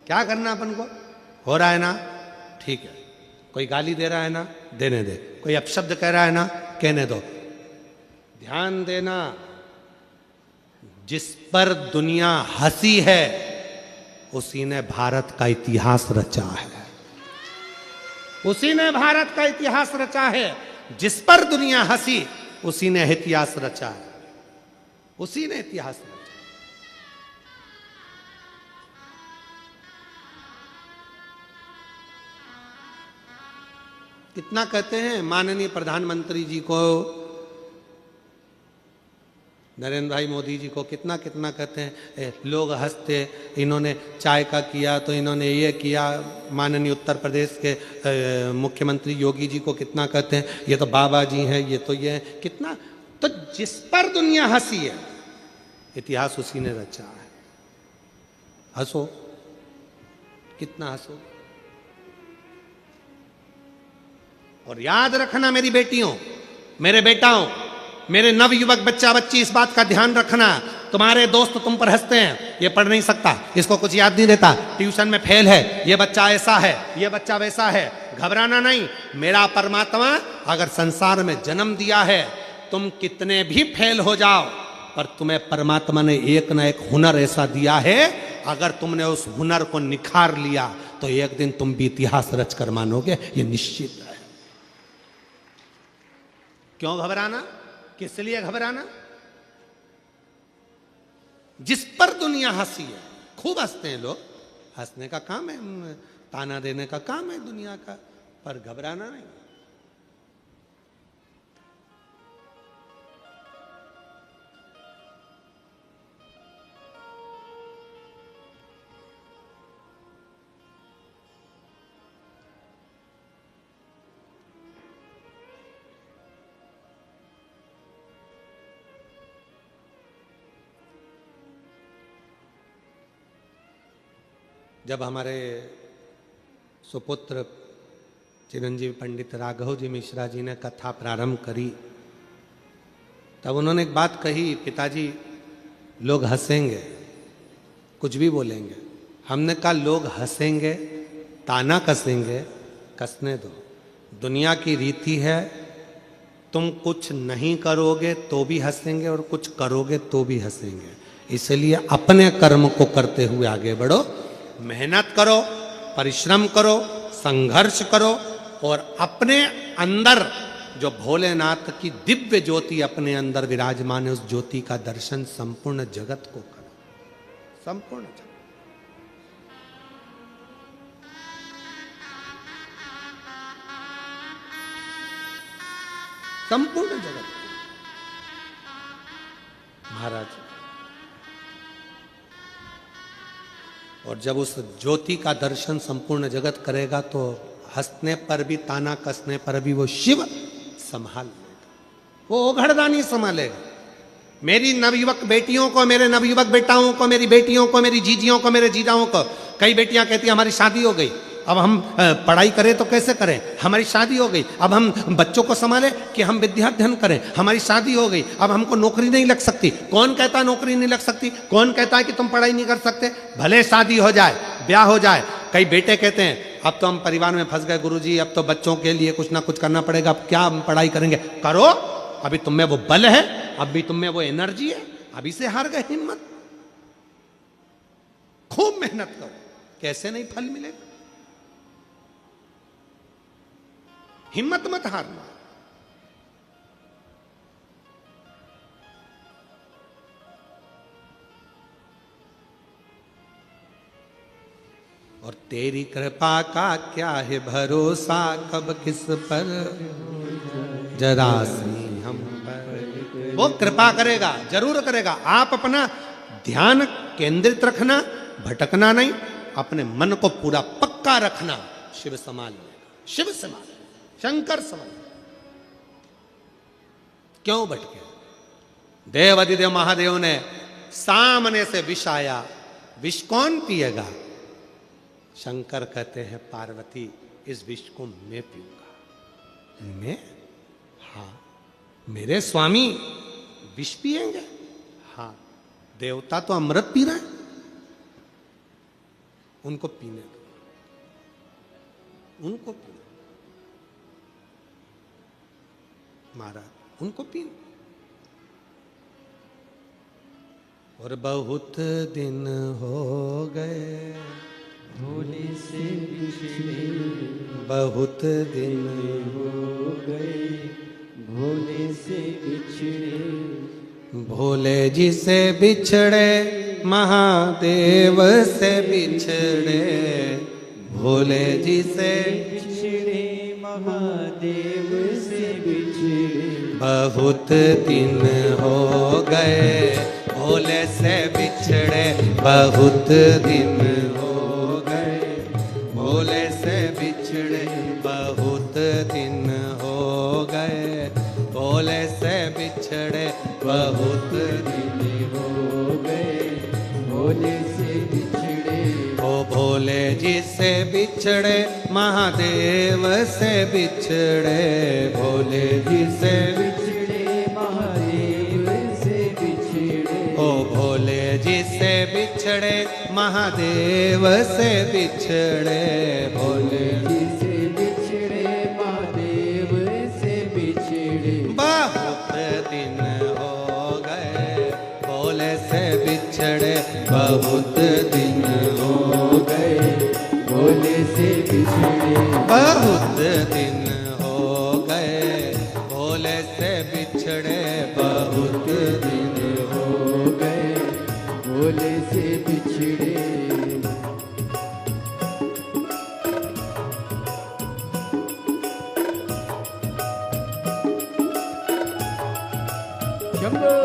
क्या करना अपन को? हो रहा है ना, ठीक है। कोई गाली दे रहा है ना, देने दे। कोई अपशब्द कह रहा है ना, कहने दो। ध्यान देना, जिस पर दुनिया हंसी है उसी ने भारत का इतिहास रचा है। उसी ने भारत का इतिहास रचा है। जिस पर दुनिया हंसी उसी ने इतिहास रचा है। उसी ने इतिहास रचा। कितना कहते हैं माननीय प्रधानमंत्री जी को, नरेंद्र भाई मोदी जी को, कितना कितना कहते हैं, लोग हंसते, इन्होंने चाय का किया तो इन्होंने ये किया। माननीय उत्तर प्रदेश के मुख्यमंत्री योगी जी को कितना कहते हैं, ये तो बाबा जी हैं, ये तो ये है। कितना, तो जिस पर दुनिया हंसी है इतिहास उसी ने रचा है। हंसो, कितना हंसो। और याद रखना मेरी बेटियों, मेरे बेटाओं, मेरे नवयुवक बच्चा बच्ची, इस बात का ध्यान रखना, तुम्हारे दोस्त तुम पर हंसते हैं, ये पढ़ नहीं सकता, इसको कुछ याद नहीं रहता, ट्यूशन में फेल है, ये बच्चा ऐसा है, ये बच्चा वैसा है। घबराना नहीं। मेरा परमात्मा अगर संसार में जन्म दिया है, तुम कितने भी फेल हो जाओ, पर तुम्हें परमात्मा ने एक ना एक हुनर ऐसा दिया है, अगर तुमने उस हुनर को निखार लिया तो एक दिन तुम भी इतिहास रच कर मानोगे, ये निश्चित है। क्यों घबराना? किस लिए घबराना? जिस पर दुनिया हंसी है, खूब हंसते हैं लोग, हंसने का काम है, ताना देने का काम है दुनिया का, पर घबराना नहीं। जब हमारे सुपुत्र चिरंजीव पंडित राघव जी मिश्रा जी ने कथा प्रारंभ करी, तब उन्होंने एक बात कही, पिताजी लोग हंसेंगे, कुछ भी बोलेंगे। हमने कहा लोग हंसेंगे, ताना कसेंगे, कसने दो। दुनिया की रीति है, तुम कुछ नहीं करोगे तो भी हंसेंगे और कुछ करोगे तो भी हंसेंगे। इसलिए अपने कर्म को करते हुए आगे बढ़ो, मेहनत करो, परिश्रम करो, संघर्ष करो, और अपने अंदर जो भोलेनाथ की दिव्य ज्योति अपने अंदर विराजमान है, उस ज्योति का दर्शन संपूर्ण जगत को करो। संपूर्ण जगत, संपूर्ण जगत। महाराज, और जब उस ज्योति का दर्शन संपूर्ण जगत करेगा तो हंसने पर भी, ताना कसने पर भी वो शिव संभाल लेगा, वो ओघड़दानी संभालेगा। मेरी नवयुवक बेटियों को, मेरे नवयुवक बेटाओं को, मेरी बेटियों को, मेरी जीजियों को, मेरे जीजाओं को, कई बेटियां कहती हैं हमारी शादी हो गई, अब हम पढ़ाई करें तो कैसे करें, हमारी शादी हो गई, अब हम बच्चों को संभालें कि हम विद्याध्ययन करें, हमारी शादी हो गई, अब हमको नौकरी नहीं लग सकती। कौन कहता नौकरी नहीं लग सकती? कौन कहता है कि तुम पढ़ाई नहीं कर सकते? भले शादी हो जाए, ब्याह हो जाए। कई बेटे कहते हैं अब तो हम परिवार में फंस गए गुरुजी, अब तो बच्चों के लिए कुछ ना कुछ करना पड़ेगा, अब क्या हम पढ़ाई करेंगे? करो, अभी तुम में वो बल है, अभी तुम में वो एनर्जी है, अभी से हार गए हिम्मत, खूब मेहनत करो, कैसे नहीं फल मिलेगा। हिम्मत मत हारना। और तेरी कृपा का क्या है भरोसा, कब किस पर जरा सी हम पर। वो कृपा करेगा, जरूर करेगा। आप अपना ध्यान केंद्रित रखना, भटकना नहीं, अपने मन को पूरा पक्का रखना, शिव संभाल लेगा, शिव संभाल, शंकर संभाल। क्यों भटके? देव अधिदेव महादेव ने सामने से विष आया, विष कौन पिएगा? शंकर कहते हैं पार्वती इस विष को मैं पीऊंगा। मैं? हाँ, मेरे स्वामी विष पिएंगे? हाँ, देवता तो अमृत पी रहे हैं। उनको पीने दो, उनको पीने, महाराज उनको पीने। और बहुत दिन हो गए भोले से बिछड़े, बहुत दिन हो गए भोले से बिछड़े, भोले जी से बिछड़े महादेव से बिछड़े, भोले जी से बिछड़े महादेव से बिछड़े, बहुत दिन हो गए भोले से बिछड़े, बहुत दिन हो गए भोले से बिछड़े, बहुत दिन हो गए भोले से बिछड़े, बहुत दिन हो गए भोले से बिछड़े, ओ भोले जी से बिछड़े महादेव से बिछड़े, भोले जी से बिछड़े महादेव से बिछड़े, ओ भोले जी से बिछड़े महादेव से बिछड़े, भोले जी से बिछड़े महादेव से बिछड़े, बहुत दिन हो गए भोले से बिछड़े, बहुत दिन हो गए भोले से बिछड़े, बहुत दिन हो गए भोले से बिछड़े, बहुत दिन हो गए भोले से बिछड़े, शंभो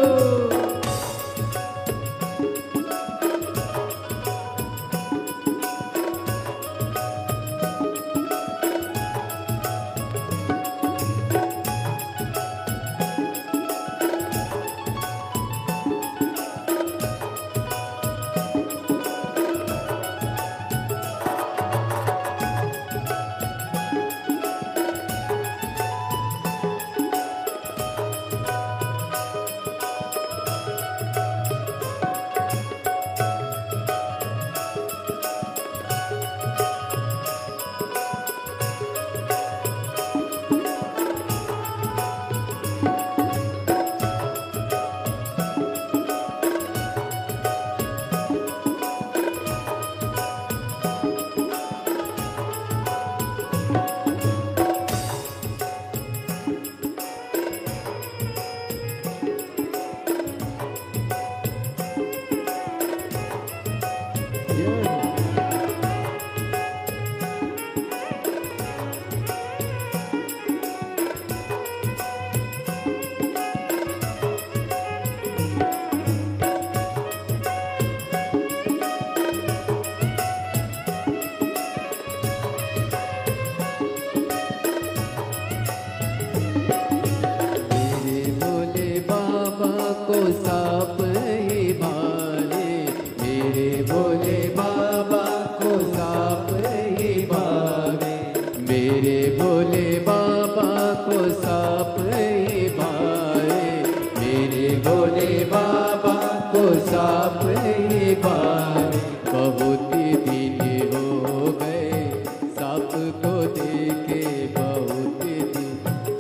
मेरे भोले बाबा को साप ही भाले, मेरे भोले बाबा को साप ही भाले, मेरे भोले बाबा को साप ही भाले, मेरे भोले बाबा को साप ही भाले, बहुत दिन हो गए साप को देखे, बहुत दिन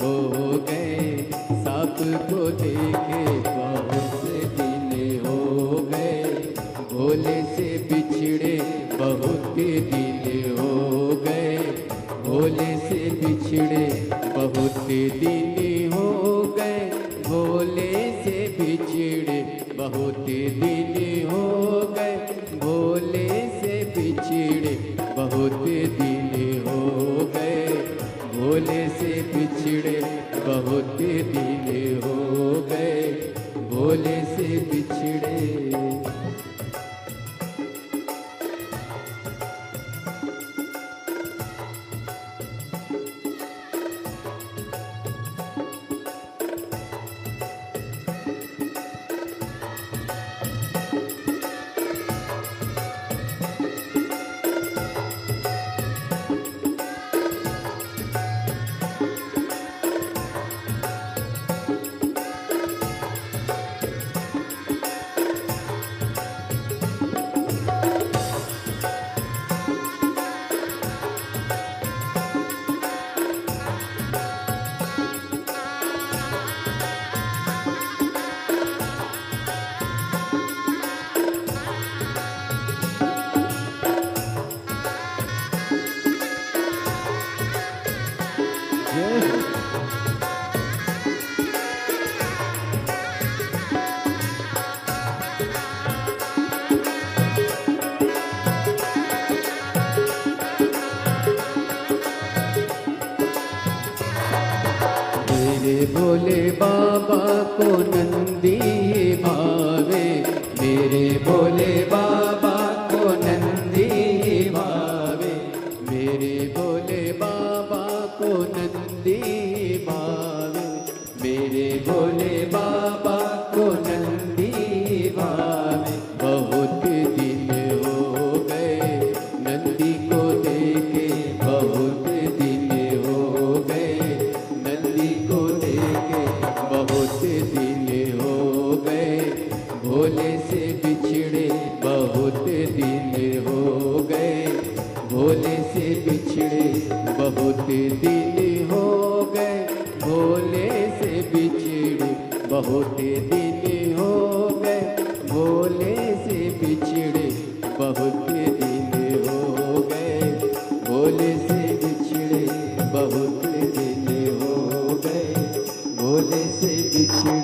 हो गए साप को देखे, बहुत दिन हो गए भोले से बिछड़े, बहुत दिन हो गए भोले से बिछड़े, बहुत दिन हो गए भोले से बिछड़े, बहुत दिन हो गए भोले से बिछड़े, बहुत दिन हो गए भोले से बिछड़े, बहुत दिन हो गए भोले से बिछड़े। भोले बाबा को नंदी भावे, मेरे भोले बाबा को नंदी भावे, मेरे भोले बाबा को नंदी भावे, मेरे भोले बाबा को नंदी भावे। बहुत दिन हो गए नंदी को देखे, बहुत दिन हो गए नंदी को देखे, बहुत दिन हो गए भोले से बिछड़े, बहुत दिन हो गए भोले से बिछड़े, बहुत दिन हो गए भोले से बिछड़े, बहुत दिन हो गए भोले से बिछड़े, बहुत दिन हो गए भोले से बिछड़े, बहुत दिन हो गए भोले से बिछड़े।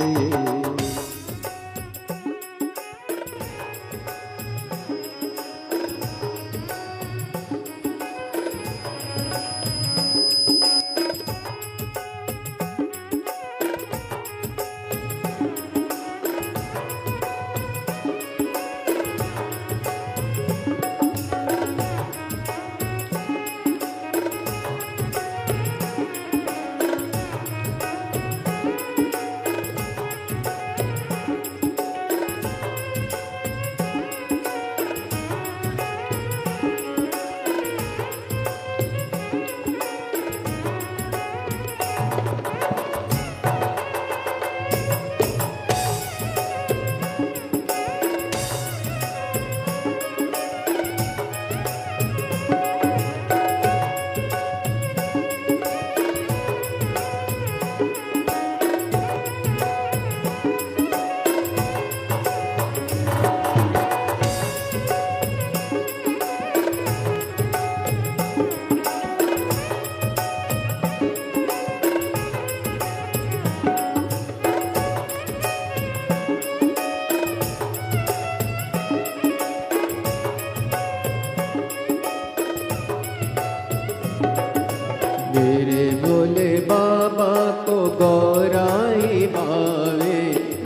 मेरे भोले बाबा को गौराई भावे,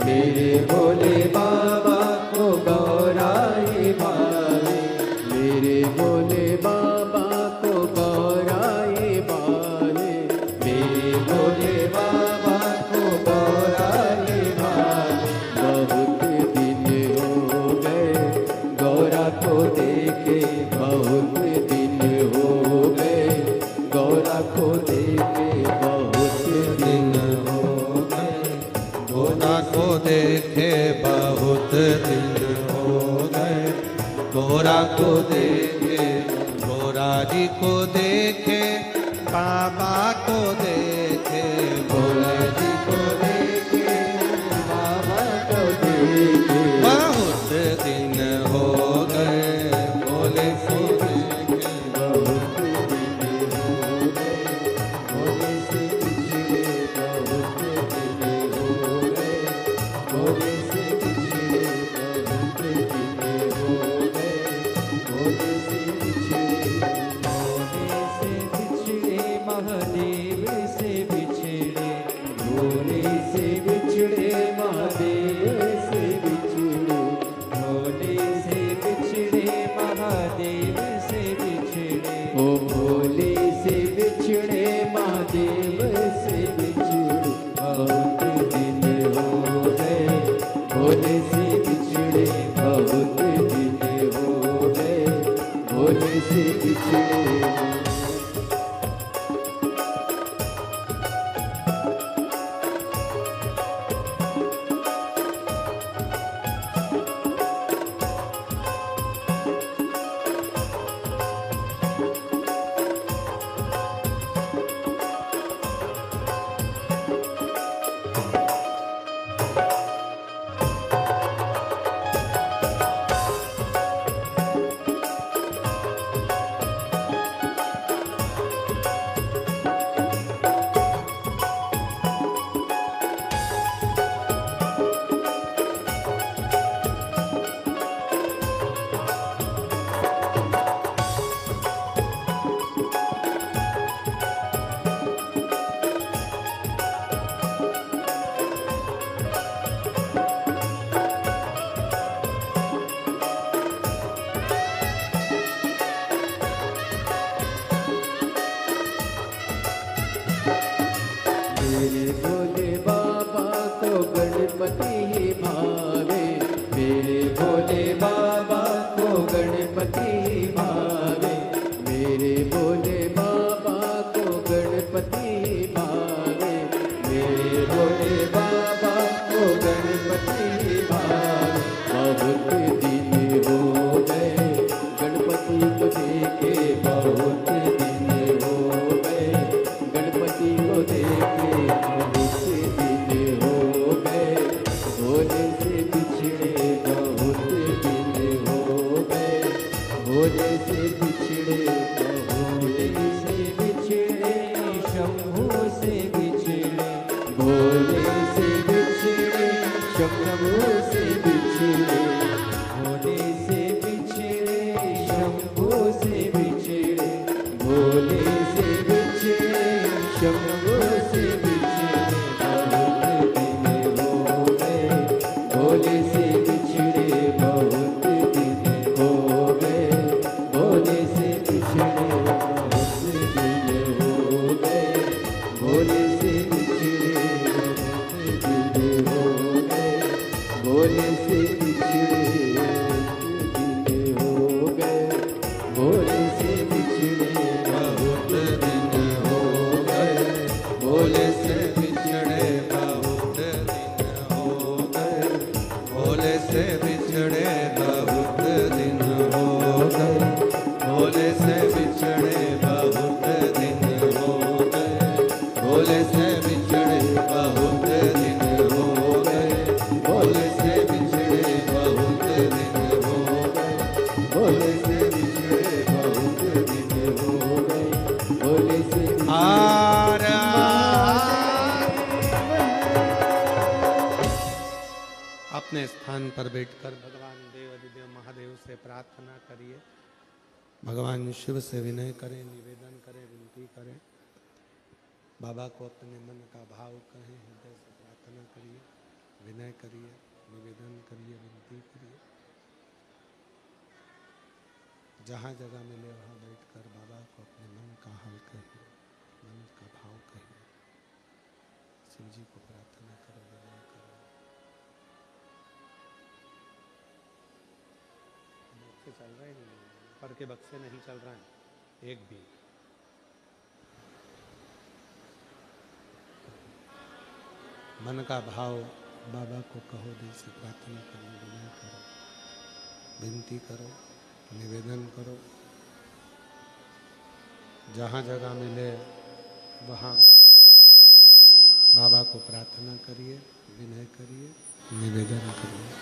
मेरे भोले बाबा को गौराई भावे, मेरे भोले बाबा को गौराई भावे, मेरे भोले बाबा को गौराई भावे। बहुत दिन हो गए गौरा को देखे, बहुत दिन हो गए गौरा को देखे, बहुत दिन हो गए गौरा को देखे, बहुत दिन हो गए गौरा को देखे, गौरा जी को देखे, बाबा को देखे, भोले जी को देखे, बाबा को देखे। बहुत दिन हो गए भोले को देखे, बहुत दिन हो गए भोले से बिछड़े, बहुत दिन हो गए भोले से बिछड़े, बहुत दिन हो गए भोले से बिछड़े। भोले से बिछड़े महादेव से बिछड़े, भोले से बिछड़े महादेव से बिछड़े, भोले से बिछड़े महादेव से बिछड़े, ओ भोले से बिछड़े महादेव से बिछड़े। बहुत दिन हो गए भोले से बिछड़े, बहुत दिन हो गए भोले से बिछड़े। मेरे भोले बाबा को गणपति भावे, मेरे भोले बाबा को गणपति भावे। बहुत दिन हो गए गणपति को देखे, बहुत दिन हो गए गणपति को देखे, बहुत दिन हो गए भोले से बिछड़े, बहुत दिन हो गए भोले से बिछड़े, भोले से बिछड़े शंभू से बिछड़े, भोले से बिछड़े शंभू से बिछड़े, भोले से बिछड़े शंभू से बिछड़े, भोले से बिछड़े शंभू से बिछड़े। बहुत दिन हो गए भोले से बिछड़े, बहुत दिन हो गए भोले से बिछड़े, बहुत दिन हो गए भोले से बिछड़े, बहुत दिन हो गए भोले से बिछड़े, दिन हो गए भोले से बिछड़े, बहुत दिन हो गए भोले से बिछड़े, बहुत दिन हो गए भोले से बिछड़े, बहुत दिन हो गए भोले से बिछड़े, बहुत दिन हो गए भोले से बिछड़े, बहुत दिन हो गए भोले से बिछड़े, बहुत दिन हो गए भोले से बिछड़े, बहुत दिन हो गए भोले से अपने स्थान पर बैठकर भगवान देव अधिदेव महादेव से प्रार्थना करिए। भगवान शिव से विनय करें, निवेदन करें, विनती करें। बाबा को अपने मन का भाव कहें, हृदय से प्रार्थना करिए, विनय करिए, निवेदन करिए, विनती करिए। जहाँ जगह मिले वहाँ बैठकर बाबा को अपने मन का हाल कहिए, मन का भाव कहिए। शिव जी को प्रार्थना करो, विनय करो। बक्से चल रहे हैं, ऊपर के बक्से नहीं चल रहे हैं एक भी। मन का भाव बाबा को कहो, दिल से प्रार्थना करो, विनय करो, विनती करो, निवेदन करो। जहाँ जगह मिले वहाँ बाबा को प्रार्थना करिए, विनय करिए, निवेदन करिए।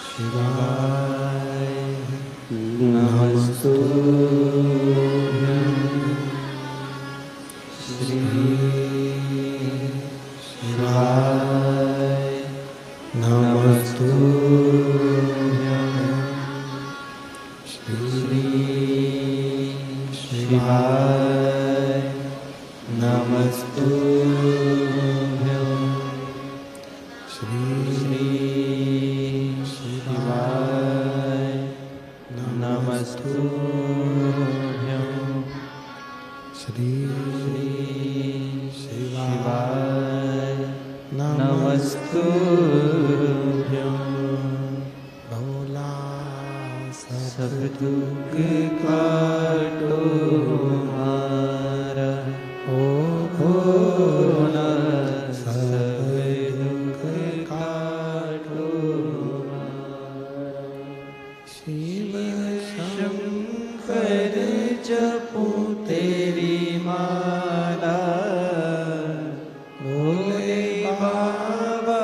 शिवाय नमस्तुभ्यं, श्री शिवाय नमस्तुभ्यं, श्री शिवाय नमस्तुभ्यं, श्री शिवाय नमस्तुभ्यं, श्री शिवाय नमस्तुभ्यं। भोला सब दुख काटो हमारा, ओ भोला सब दुख काटो हमारा। शिव शंकर जपो तेरी माला, भोले बाबा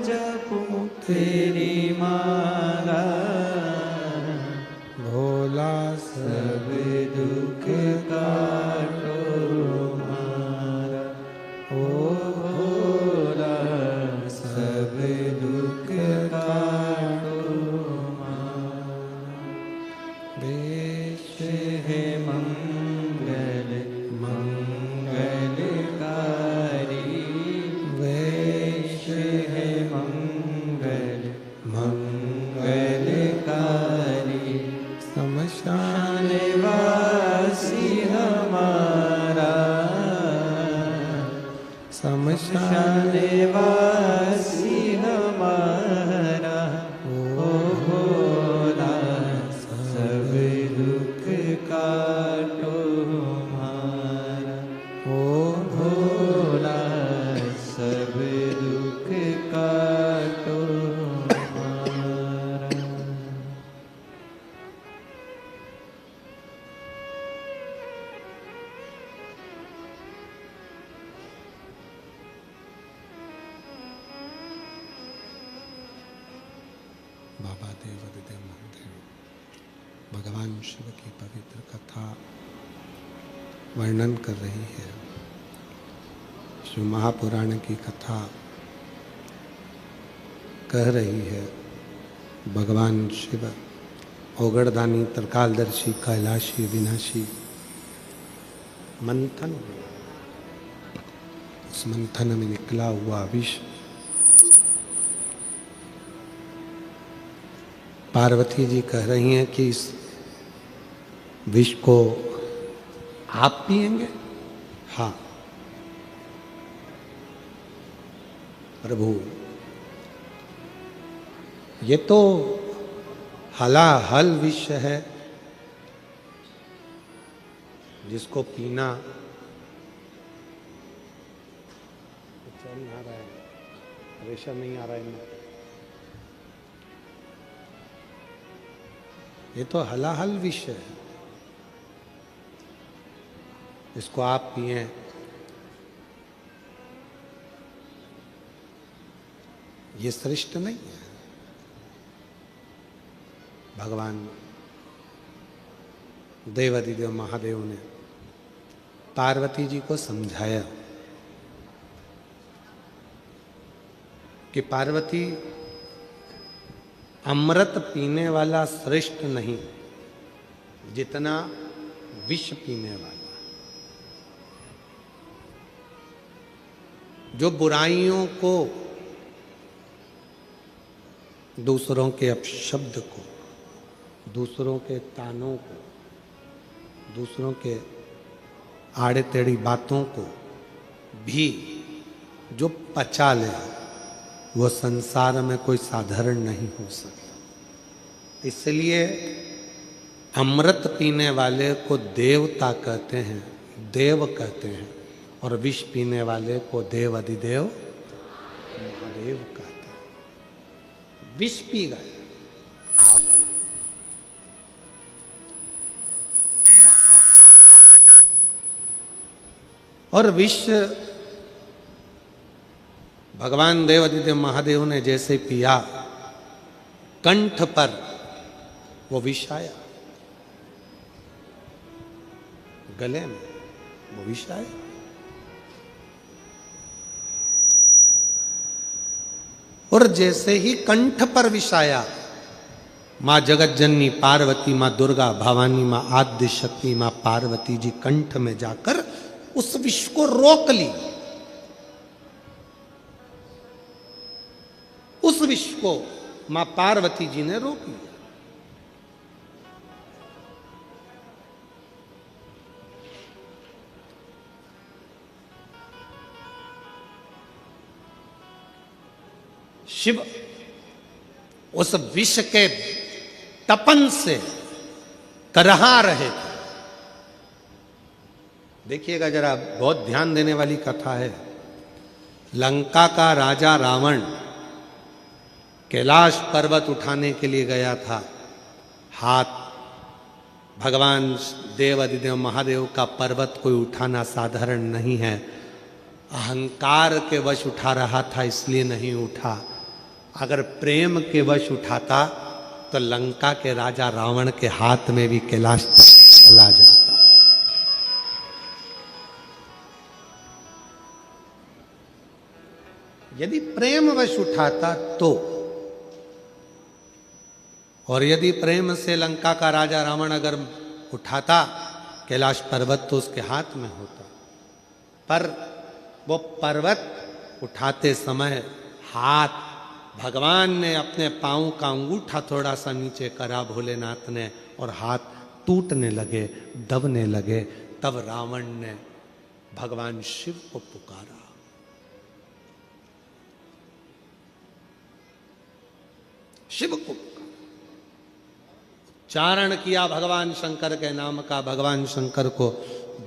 जपो तेरी माला। भोला शमशाने वासी हमारा ओ भोला, सब दुख काटो हमारा ओ भोला, सब दुख काटो हमारा। बाबा देवादिदेव महादेव भगवान शिव की पवित्र कथा वर्णन कर रही है। शिव महापुराण की कथा कह रही है भगवान शिव ओगड़दानी, त्रिकालदर्शी, कैलाशी, विनाशी मंथन, उस मंथन में निकला हुआ विष पार्वती जी कह रही हैं कि इस विष को आप पिएंगे? हाँ प्रभु, ये तो हलाहल विष है, जिसको पीना चल नहीं आ रहा है, प्रेशर नहीं आ रहा है इनमें। ये तो हलाहल विष है, इसको आप पिए। ये श्रेष्ठ नहीं है। भगवान देवादिदेव महादेव ने पार्वती जी को समझाया कि पार्वती, अमृत पीने वाला श्रेष्ठ नहीं जितना विष पीने वाला। जो बुराइयों को, दूसरों के अपशब्द को, दूसरों के तानों को, दूसरों के आड़े टेढ़ी बातों को भी जो पचा ले, वो संसार में कोई साधारण नहीं हो सकता। इसलिए अमृत पीने वाले को देवता कहते हैं, देव कहते हैं, और विष पीने वाले को देव अधिदेव महादेव कहते हैं। विष पी गए, और विष भगवान देवादिदेव महादेव ने जैसे पिया, कंठ पर वो विष आया, गले में वो विष आया। और जैसे ही कंठ पर विष आया, मां जगत जननी पार्वती, मां दुर्गा भवानी, मां आद्य शक्ति, मां पार्वती जी कंठ में जाकर उस विष को रोक ली। उस विष को मां पार्वती जी ने रोक लिया। शिव उस विष के तपन से करहा रहे थे। देखिएगा जरा, बहुत ध्यान देने वाली कथा है। लंका का राजा रावण कैलाश पर्वत उठाने के लिए गया था। हाथ भगवान देव अधिदेव महादेव का पर्वत कोई उठाना साधारण नहीं है। अहंकार के वश उठा रहा था, इसलिए नहीं उठा। अगर प्रेम के वश उठाता तो लंका के राजा रावण के हाथ में भी कैलाश चला जाता। यदि प्रेम वश उठाता तो, और यदि प्रेम से लंका का राजा रावण अगर उठाता कैलाश पर्वत तो उसके हाथ में होता। पर वो पर्वत उठाते समय हाथ भगवान ने अपने पांव का अंगूठा थोड़ा सा नीचे करा भोलेनाथ ने, और हाथ टूटने लगे, दबने लगे। तब रावण ने भगवान शिव को पुकारा, शिव को चारण किया भगवान शंकर के नाम का, भगवान शंकर को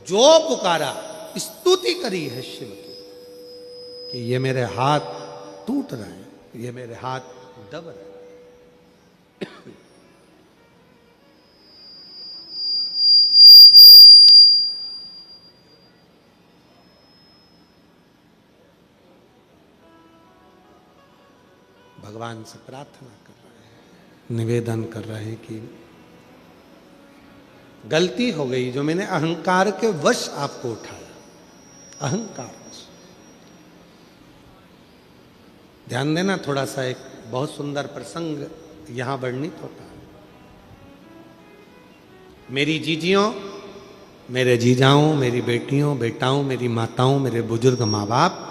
जो पुकारा, स्तुति करी है शिव की कि ये मेरे हाथ टूट रहे हैं, ये मेरे हाथ दब रहे हैं। भगवान से प्रार्थना कर रहे हैं, निवेदन कर रहे हैं कि गलती हो गई जो मैंने अहंकार के वश आपको उठाया, अहंकार वश। ध्यान देना थोड़ा सा, एक बहुत सुंदर प्रसंग यहां वर्णित होता है। मेरी जीजियों, मेरे जीजाओं, मेरी बेटियों, बेटाओं, मेरी माताओं, मेरे बुजुर्ग माँ बाप,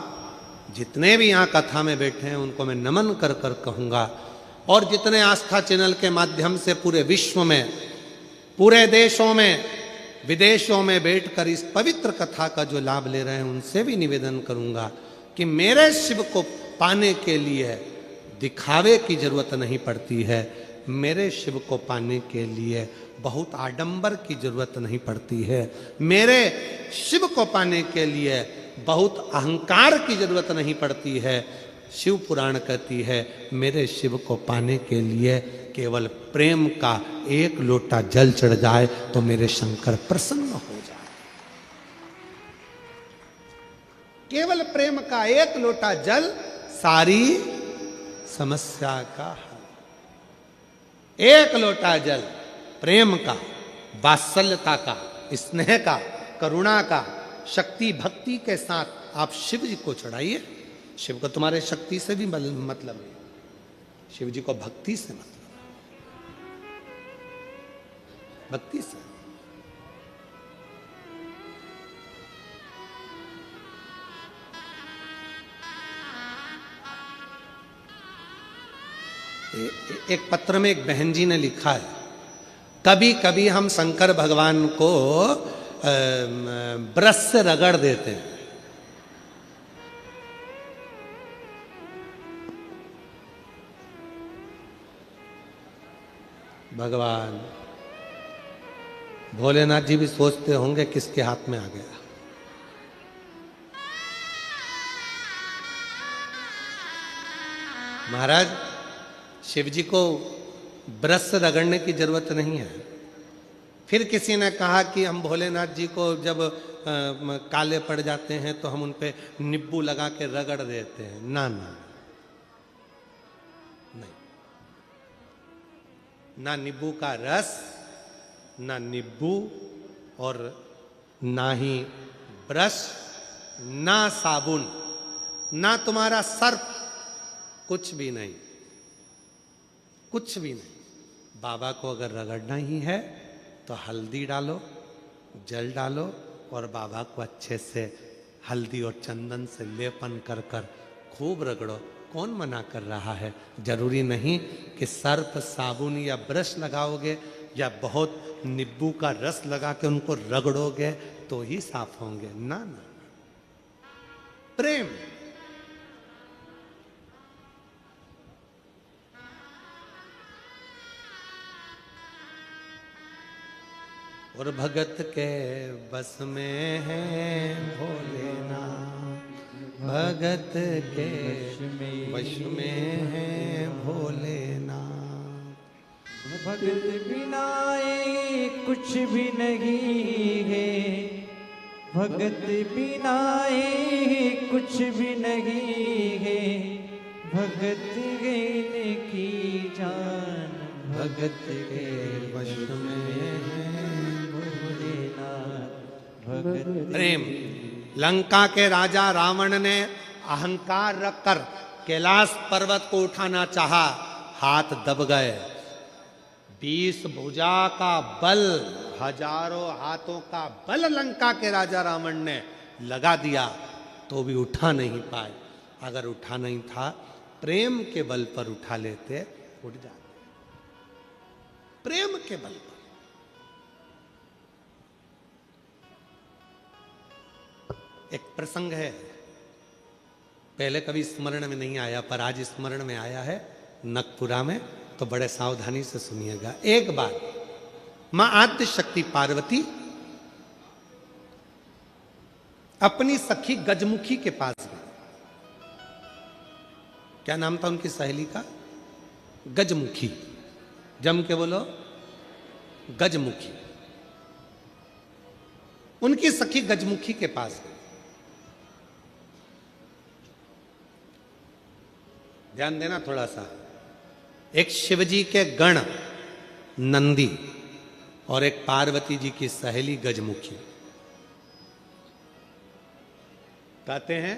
जितने भी यहाँ कथा में बैठे हैं उनको मैं नमन कर कर कहूँगा, और जितने आस्था चैनल के माध्यम से पूरे विश्व में, पूरे देशों में, विदेशों में बैठकर इस पवित्र कथा का जो लाभ ले रहे हैं उनसे भी निवेदन करूँगा कि मेरे शिव को पाने के लिए दिखावे की जरूरत नहीं पड़ती है, मेरे शिव को पाने के लिए बहुत आडंबर की जरूरत नहीं पड़ती है, मेरे शिव को पाने के लिए बहुत अहंकार की जरूरत नहीं पड़ती है। शिव पुराण कहती है मेरे शिव को पाने के लिए केवल प्रेम का एक लोटा जल चढ़ जाए तो मेरे शंकर प्रसन्न हो जाए। केवल प्रेम का एक लोटा जल सारी समस्या का हल। एक लोटा जल प्रेम का, वात्सल्यता का, स्नेह का, करुणा का, शक्ति भक्ति के साथ आप शिव जी को चढ़ाइए। शिव को तुम्हारे शक्ति से भी मतलब है, शिव जी को भक्ति से मतलब है, भक्ति से। एक पत्र में एक बहन जी ने लिखा है, कभी कभी हम शंकर भगवान को ब्रश से रगड़ देते हैं। भगवान भोलेनाथ जी भी सोचते होंगे किसके हाथ में आ गया। महाराज शिव जी को ब्रश से रगड़ने की जरूरत नहीं है। फिर किसी ने कहा कि हम भोलेनाथ जी को जब काले पड़ जाते हैं तो हम उन पे नींबू लगा के रगड़ देते हैं। ना ना नहीं, ना नींबू का रस, ना नींबू, और ना ही ब्रश, ना साबुन, ना तुम्हारा सर्फ, कुछ भी नहीं, कुछ भी नहीं। बाबा को अगर रगड़ना ही है तो हल्दी डालो, जल डालो और बाबा को अच्छे से हल्दी और चंदन से लेपन कर कर खूब रगड़ो। कौन मना कर रहा है? जरूरी नहीं कि सर्फ, साबुन या ब्रश लगाओगे या बहुत नींबू का रस लगा के उनको रगड़ोगे तो ही साफ होंगे। ना ना, प्रेम। और भगत के बस में है भोलेनाथ, भगत के वश में है भोलेनाथ। भगत बिना ये कुछ भी नहीं है, भगत बिना ये कुछ भी नहीं है, भगत गए की जान भगत के वश में है भोलेनाथ। भगत प्रेम। लंका के राजा रावण ने अहंकार रखकर कैलाश पर्वत को उठाना चाहा, हाथ दब गए। 20 भुजा का बल, हजारों हाथों का बल लंका के राजा रावण ने लगा दिया तो भी उठा नहीं पाए। अगर उठा नहीं था, प्रेम के बल पर उठा लेते, उठ जाते। प्रेम के बल पर। एक प्रसंग है, पहले कभी स्मरण में नहीं आया पर आज स्मरण में आया है। नखपुरा में तो बड़े सावधानी से सुनिएगा। एक बार मां आद्य शक्ति पार्वती अपनी सखी गजमुखी के पास गई। क्या नाम था उनकी सहेली का? गजमुखी। जम के बोलो, गजमुखी। उनकी सखी गजमुखी के पास गई। ध्यान देना थोड़ा सा। एक शिवजी के गण नंदी और एक पार्वती जी की सहेली गजमुखी। कहते हैं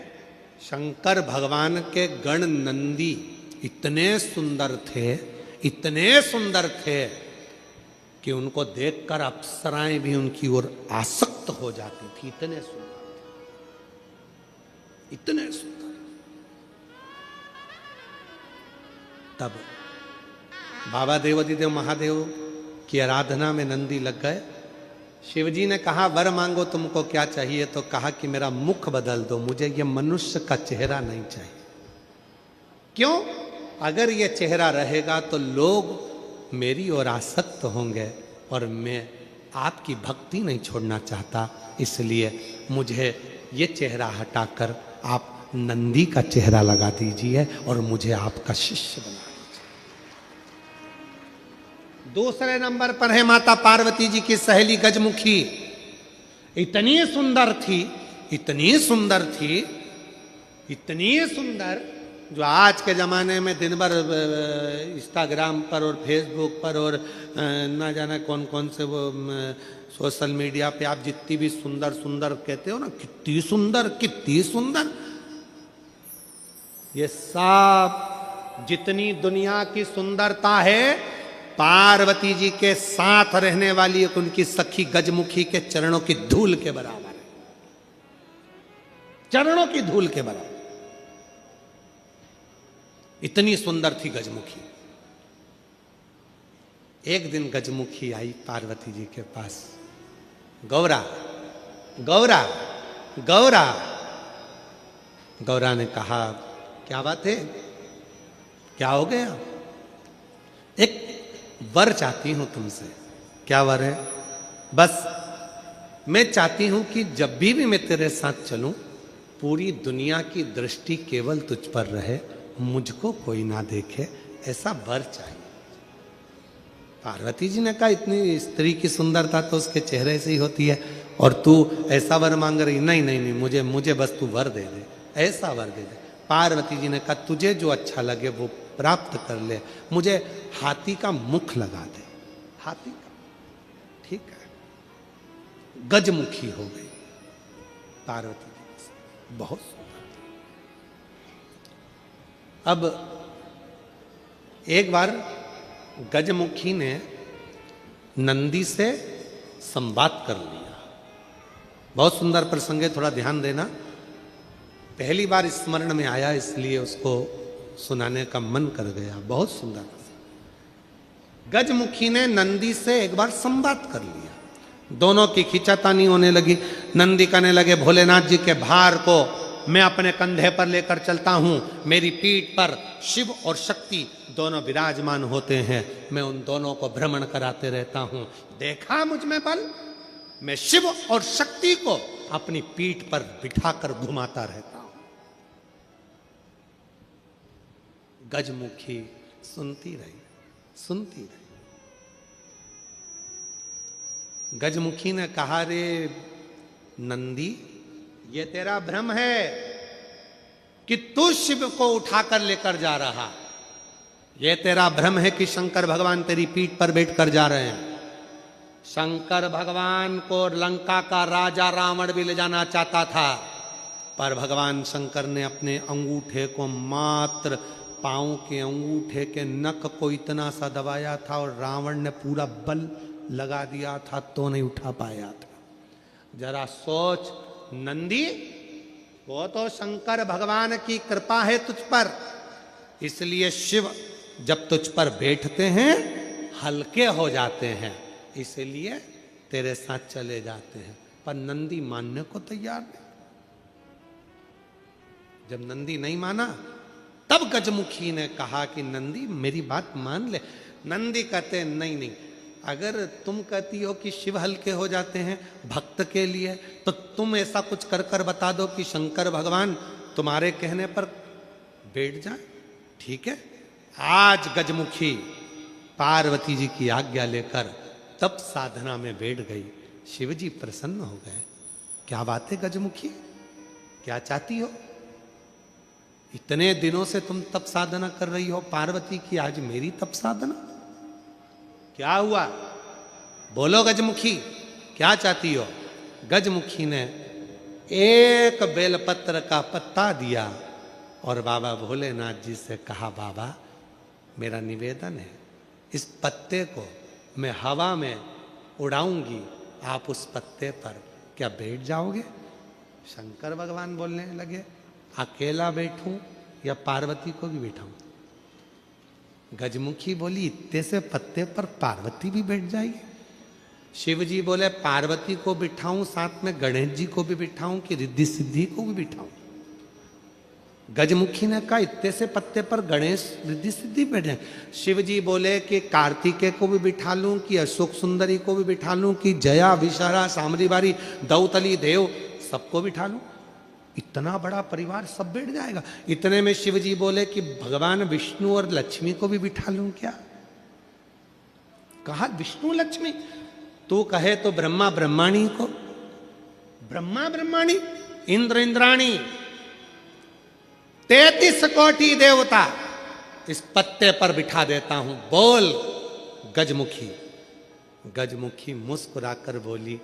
शंकर भगवान के गण नंदी इतने सुंदर थे कि उनको देखकर अप्सराएं भी उनकी ओर आसक्त हो जाती थी। इतने सुंदर थे, इतने सुंदर। तब बाबा देवाधिदेव महादेव की आराधना में नंदी लग गए। शिवजी ने कहा वर मांगो, तुमको क्या चाहिए? तो कहा कि मेरा मुख बदल दो, मुझे ये मनुष्य का चेहरा नहीं चाहिए। क्यों? अगर ये चेहरा रहेगा तो लोग मेरी ओर आसक्त होंगे और मैं आपकी भक्ति नहीं छोड़ना चाहता, इसलिए मुझे ये चेहरा हटाकर आप नंदी का चेहरा लगा दीजिए और मुझे आपका शिष्य बना दीजिए। दूसरे नंबर पर है माता पार्वती जी की सहेली गजमुखी। इतनी सुंदर थी, इतनी सुंदर थी, इतनी सुंदर, जो आज के ज़माने में दिन भर इंस्टाग्राम पर और फेसबुक पर और ना जाना कौन कौन से वो सोशल मीडिया पे आप जितनी भी सुंदर सुंदर कहते हो ना, कितनी सुंदर, कितनी सुंदर, ये सब जितनी दुनिया की सुंदरता है पार्वती जी के साथ रहने वाली एक उनकी सखी गजमुखी के चरणों की धूल के बराबर है। चरणों की धूल के बराबर। इतनी सुंदर थी गजमुखी। एक दिन गजमुखी आई पार्वती जी के पास। गौरा गौरा गौरा। गौरा ने कहा क्या बात है, क्या हो गया? एक वर चाहती हूं तुमसे। क्या वर है? बस मैं चाहती हूं कि जब भी मैं तेरे साथ चलूं पूरी दुनिया की दृष्टि केवल तुझ पर रहे, मुझको कोई ना देखे, ऐसा वर चाहिए। पार्वती जी ने कहा इतनी स्त्री की सुंदरता तो उसके चेहरे से ही होती है और तू ऐसा वर मांग रही? नहीं नहीं नहीं, मुझे बस तू वर दे दे, ऐसा वर दे दे। पार्वती जी ने कहा तुझे जो अच्छा लगे वो प्राप्त कर ले, मुझे हाथी का मुख लगा दे। हाथी का, ठीक है। गजमुखी हो गई पार्वती जी, बहुत सुंदर। अब एक बार गजमुखी ने नंदी से संवाद कर लिया। बहुत सुंदर प्रसंग है, थोड़ा ध्यान देना। पहली बार स्मरण में आया इसलिए उसको सुनाने का मन कर गया। बहुत सुंदर। गजमुखी ने नंदी से एक बार संवाद कर लिया। दोनों की खींचातानी होने लगी। नंदी कहने लगे भोलेनाथ जी के भार को मैं अपने कंधे पर लेकर चलता हूं, मेरी पीठ पर शिव और शक्ति दोनों विराजमान होते हैं, मैं उन दोनों को भ्रमण कराते रहता हूं। देखा मुझ में बल, मैं शिव और शक्ति को अपनी पीठ पर बिठाकर घुमाता रहता हूं। गजमुखी सुनती रही, सुनती रही। गजमुखी ने कहा रे नंदी, ये तेरा भ्रम है कि तू शिव को उठाकर लेकर जा रहा। ये तेरा भ्रम है कि शंकर भगवान तेरी पीठ पर बैठकर जा रहे हैं। शंकर भगवान को लंका का राजा रावण भी ले जाना चाहता था, पर भगवान शंकर ने अपने अंगूठे को, मात्र पांव के अंगूठे के नख को इतना सा दबाया था और रावण ने पूरा बल लगा दिया था तो नहीं उठा पाया था। जरा सोच नंदी, वो तो शंकर भगवान की कृपा है तुझ पर, इसलिए शिव जब तुझ पर बैठते हैं हल्के हो जाते हैं, इसलिए तेरे साथ चले जाते हैं। पर नंदी मानने को तैयार नहीं। जब नंदी नहीं माना तब गजमुखी ने कहा कि नंदी मेरी बात मान ले। नंदी कहते नहीं नहीं, अगर तुम कहती हो कि शिव हल्के हो जाते हैं भक्त के लिए, तो तुम ऐसा कुछ कर कर बता दो कि शंकर भगवान तुम्हारे कहने पर बैठ जाए। ठीक है। आज गजमुखी पार्वती जी की आज्ञा लेकर तब साधना में बैठ गई। शिव जी प्रसन्न हो गए। क्या बात है गजमुखी, क्या चाहती हो? इतने दिनों से तुम तप साधना कर रही हो पार्वती की, आज मेरी तप साधना? क्या हुआ? बोलो गजमुखी, क्या चाहती हो? गजमुखी ने एक बेलपत्र का पत्ता दिया और बाबा भोलेनाथ जी से कहा, बाबा मेरा निवेदन है, इस पत्ते को मैं हवा में उड़ाऊंगी, आप उस पत्ते पर क्या बैठ जाओगे? शंकर भगवान बोलने लगे, अकेला बैठूं या पार्वती को भी बैठाऊं? गजमुखी बोली, इतने से पत्ते पर पार्वती भी बैठ जाएगी? शिव जी बोले, पार्वती को बिठाऊं, साथ में गणेश जी को भी बिठाऊं कि रिद्धि सिद्धि को भी बिठाऊं? गजमुखी ने कहा, इतने से पत्ते पर गणेश रिद्धि सिद्धि बैठ जाए। शिव जी बोले कि कार्तिकेय को भी बिठा लूं, कि अशोक सुंदरी को भी बिठा लूं, कि जया विशारा सामरी बारी दौतली देव सबको बिठा लूं? इतना बड़ा परिवार सब बैठ जाएगा? इतने में शिव जी बोले कि भगवान विष्णु और लक्ष्मी को भी बिठा लूं क्या? कहा विष्णु लक्ष्मी, तू कहे तो ब्रह्मा ब्रह्माणी को, ब्रह्मा ब्रह्माणी, इंद्र इंद्राणी, 33 कोटि देवता इस पत्ते पर बिठा देता हूं, बोल गजमुखी। गजमुखी मुस्कुराकर बोली,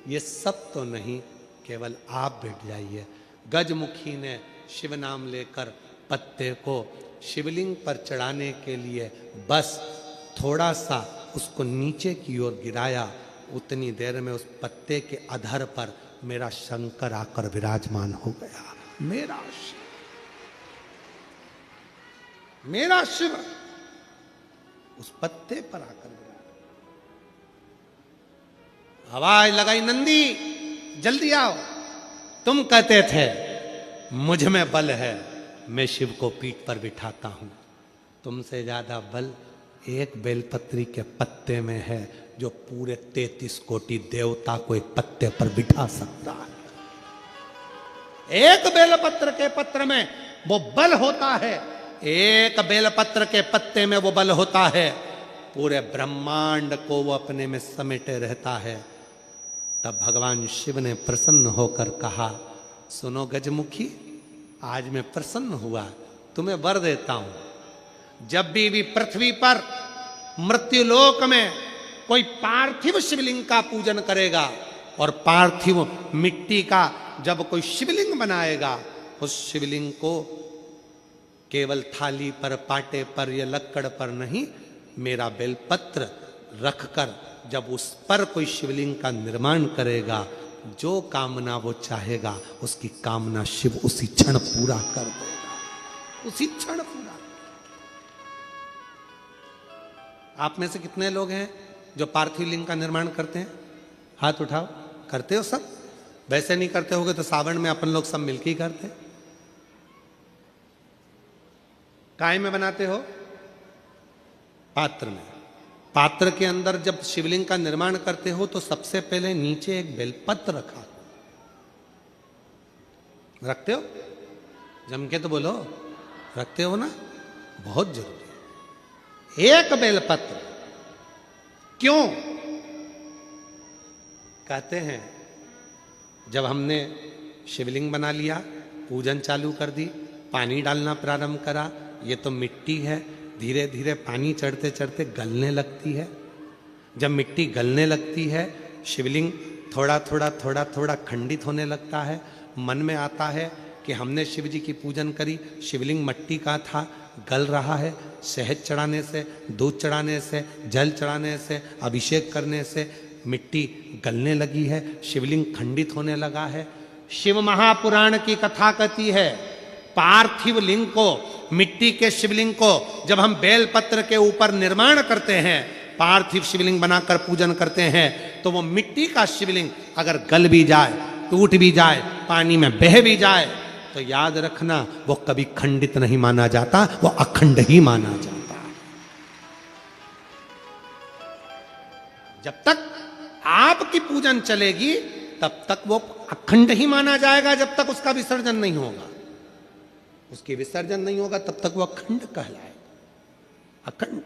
ये सब तो नहीं, केवल आप बैठ जाइए। गजमुखी ने शिव नाम लेकर पत्ते को शिवलिंग पर चढ़ाने के लिए बस थोड़ा सा उसको नीचे की ओर गिराया। उतनी देर में उस पत्ते के अधर पर मेरा शंकर आकर विराजमान हो गया। मेरा शिव उस पत्ते पर आकर विराजमान। आवाज लगाई, नंदी जल्दी आओ। तुम कहते थे मुझ में बल है, मैं शिव को पीठ पर बिठाता हूं। तुमसे ज्यादा बल एक बेलपत्री के पत्ते में है, जो पूरे 33 कोटि देवता को एक पत्ते पर बिठा सकता है। एक बेलपत्र के पत्र में वो बल होता है, एक बेलपत्र के पत्ते में वो बल होता है, पूरे ब्रह्मांड को वो अपने में समेटे रहता है। तब भगवान शिव ने प्रसन्न होकर कहा, सुनो गजमुखी, आज मैं प्रसन्न हुआ, तुम्हें वर देता हूं। जब भी पृथ्वी पर मृत्युलोक में कोई पार्थिव शिवलिंग का पूजन करेगा और पार्थिव मिट्टी का जब कोई शिवलिंग बनाएगा, उस शिवलिंग को केवल थाली पर, पाटे पर या लक्कड़ पर नहीं, मेरा बेलपत्र रखकर जब उस पर कोई शिवलिंग का निर्माण करेगा, जो कामना वो चाहेगा उसकी कामना शिव उसी क्षण पूरा कर देगा, उसी क्षण पूरा। आप में से कितने लोग हैं जो पार्थिव लिंग का निर्माण करते हैं? हाथ उठाओ। करते हो सब? वैसे नहीं करते होगे तो सावन में अपन लोग सब मिलके ही करते। काय में बनाते हो? पात्र में। पात्र के अंदर जब शिवलिंग का निर्माण करते हो तो सबसे पहले नीचे एक बेलपत्र रखा, रखते हो? जम के तो बोलो, रखते हो ना? बहुत जरूरी है एक बेलपत्र। क्यों? कहते हैं जब हमने शिवलिंग बना लिया, पूजन चालू कर दी, पानी डालना प्रारंभ करा, ये तो मिट्टी है, धीरे धीरे पानी चढ़ते चढ़ते गलने लगती है। जब मिट्टी गलने लगती है, शिवलिंग थोड़ा थोड़ा थोड़ा थोड़ा खंडित होने लगता है। मन में आता है कि हमने शिव जी की पूजन करी, शिवलिंग मिट्टी का था, गल रहा है। शहद चढ़ाने से, दूध चढ़ाने से, जल चढ़ाने से, अभिषेक करने से मिट्टी गलने लगी है, शिवलिंग खंडित होने लगा है। शिव महापुराण की कथा कहती है, पार्थिव लिंग को, मिट्टी के शिवलिंग को जब हम बेलपत्र के ऊपर निर्माण करते हैं, पार्थिव शिवलिंग बनाकर पूजन करते हैं, तो वो मिट्टी का शिवलिंग अगर गल भी जाए, टूट भी जाए, पानी में बह भी जाए, तो याद रखना वो कभी खंडित नहीं माना जाता, वो अखंड ही माना जाता है। जब तक आपकी पूजन चलेगी तब तक वो अखंड ही माना जाएगा, जब तक उसका विसर्जन नहीं होगा। उसकी विसर्जन नहीं होगा तब तक वो अखंड कहलाएगा, अखंड।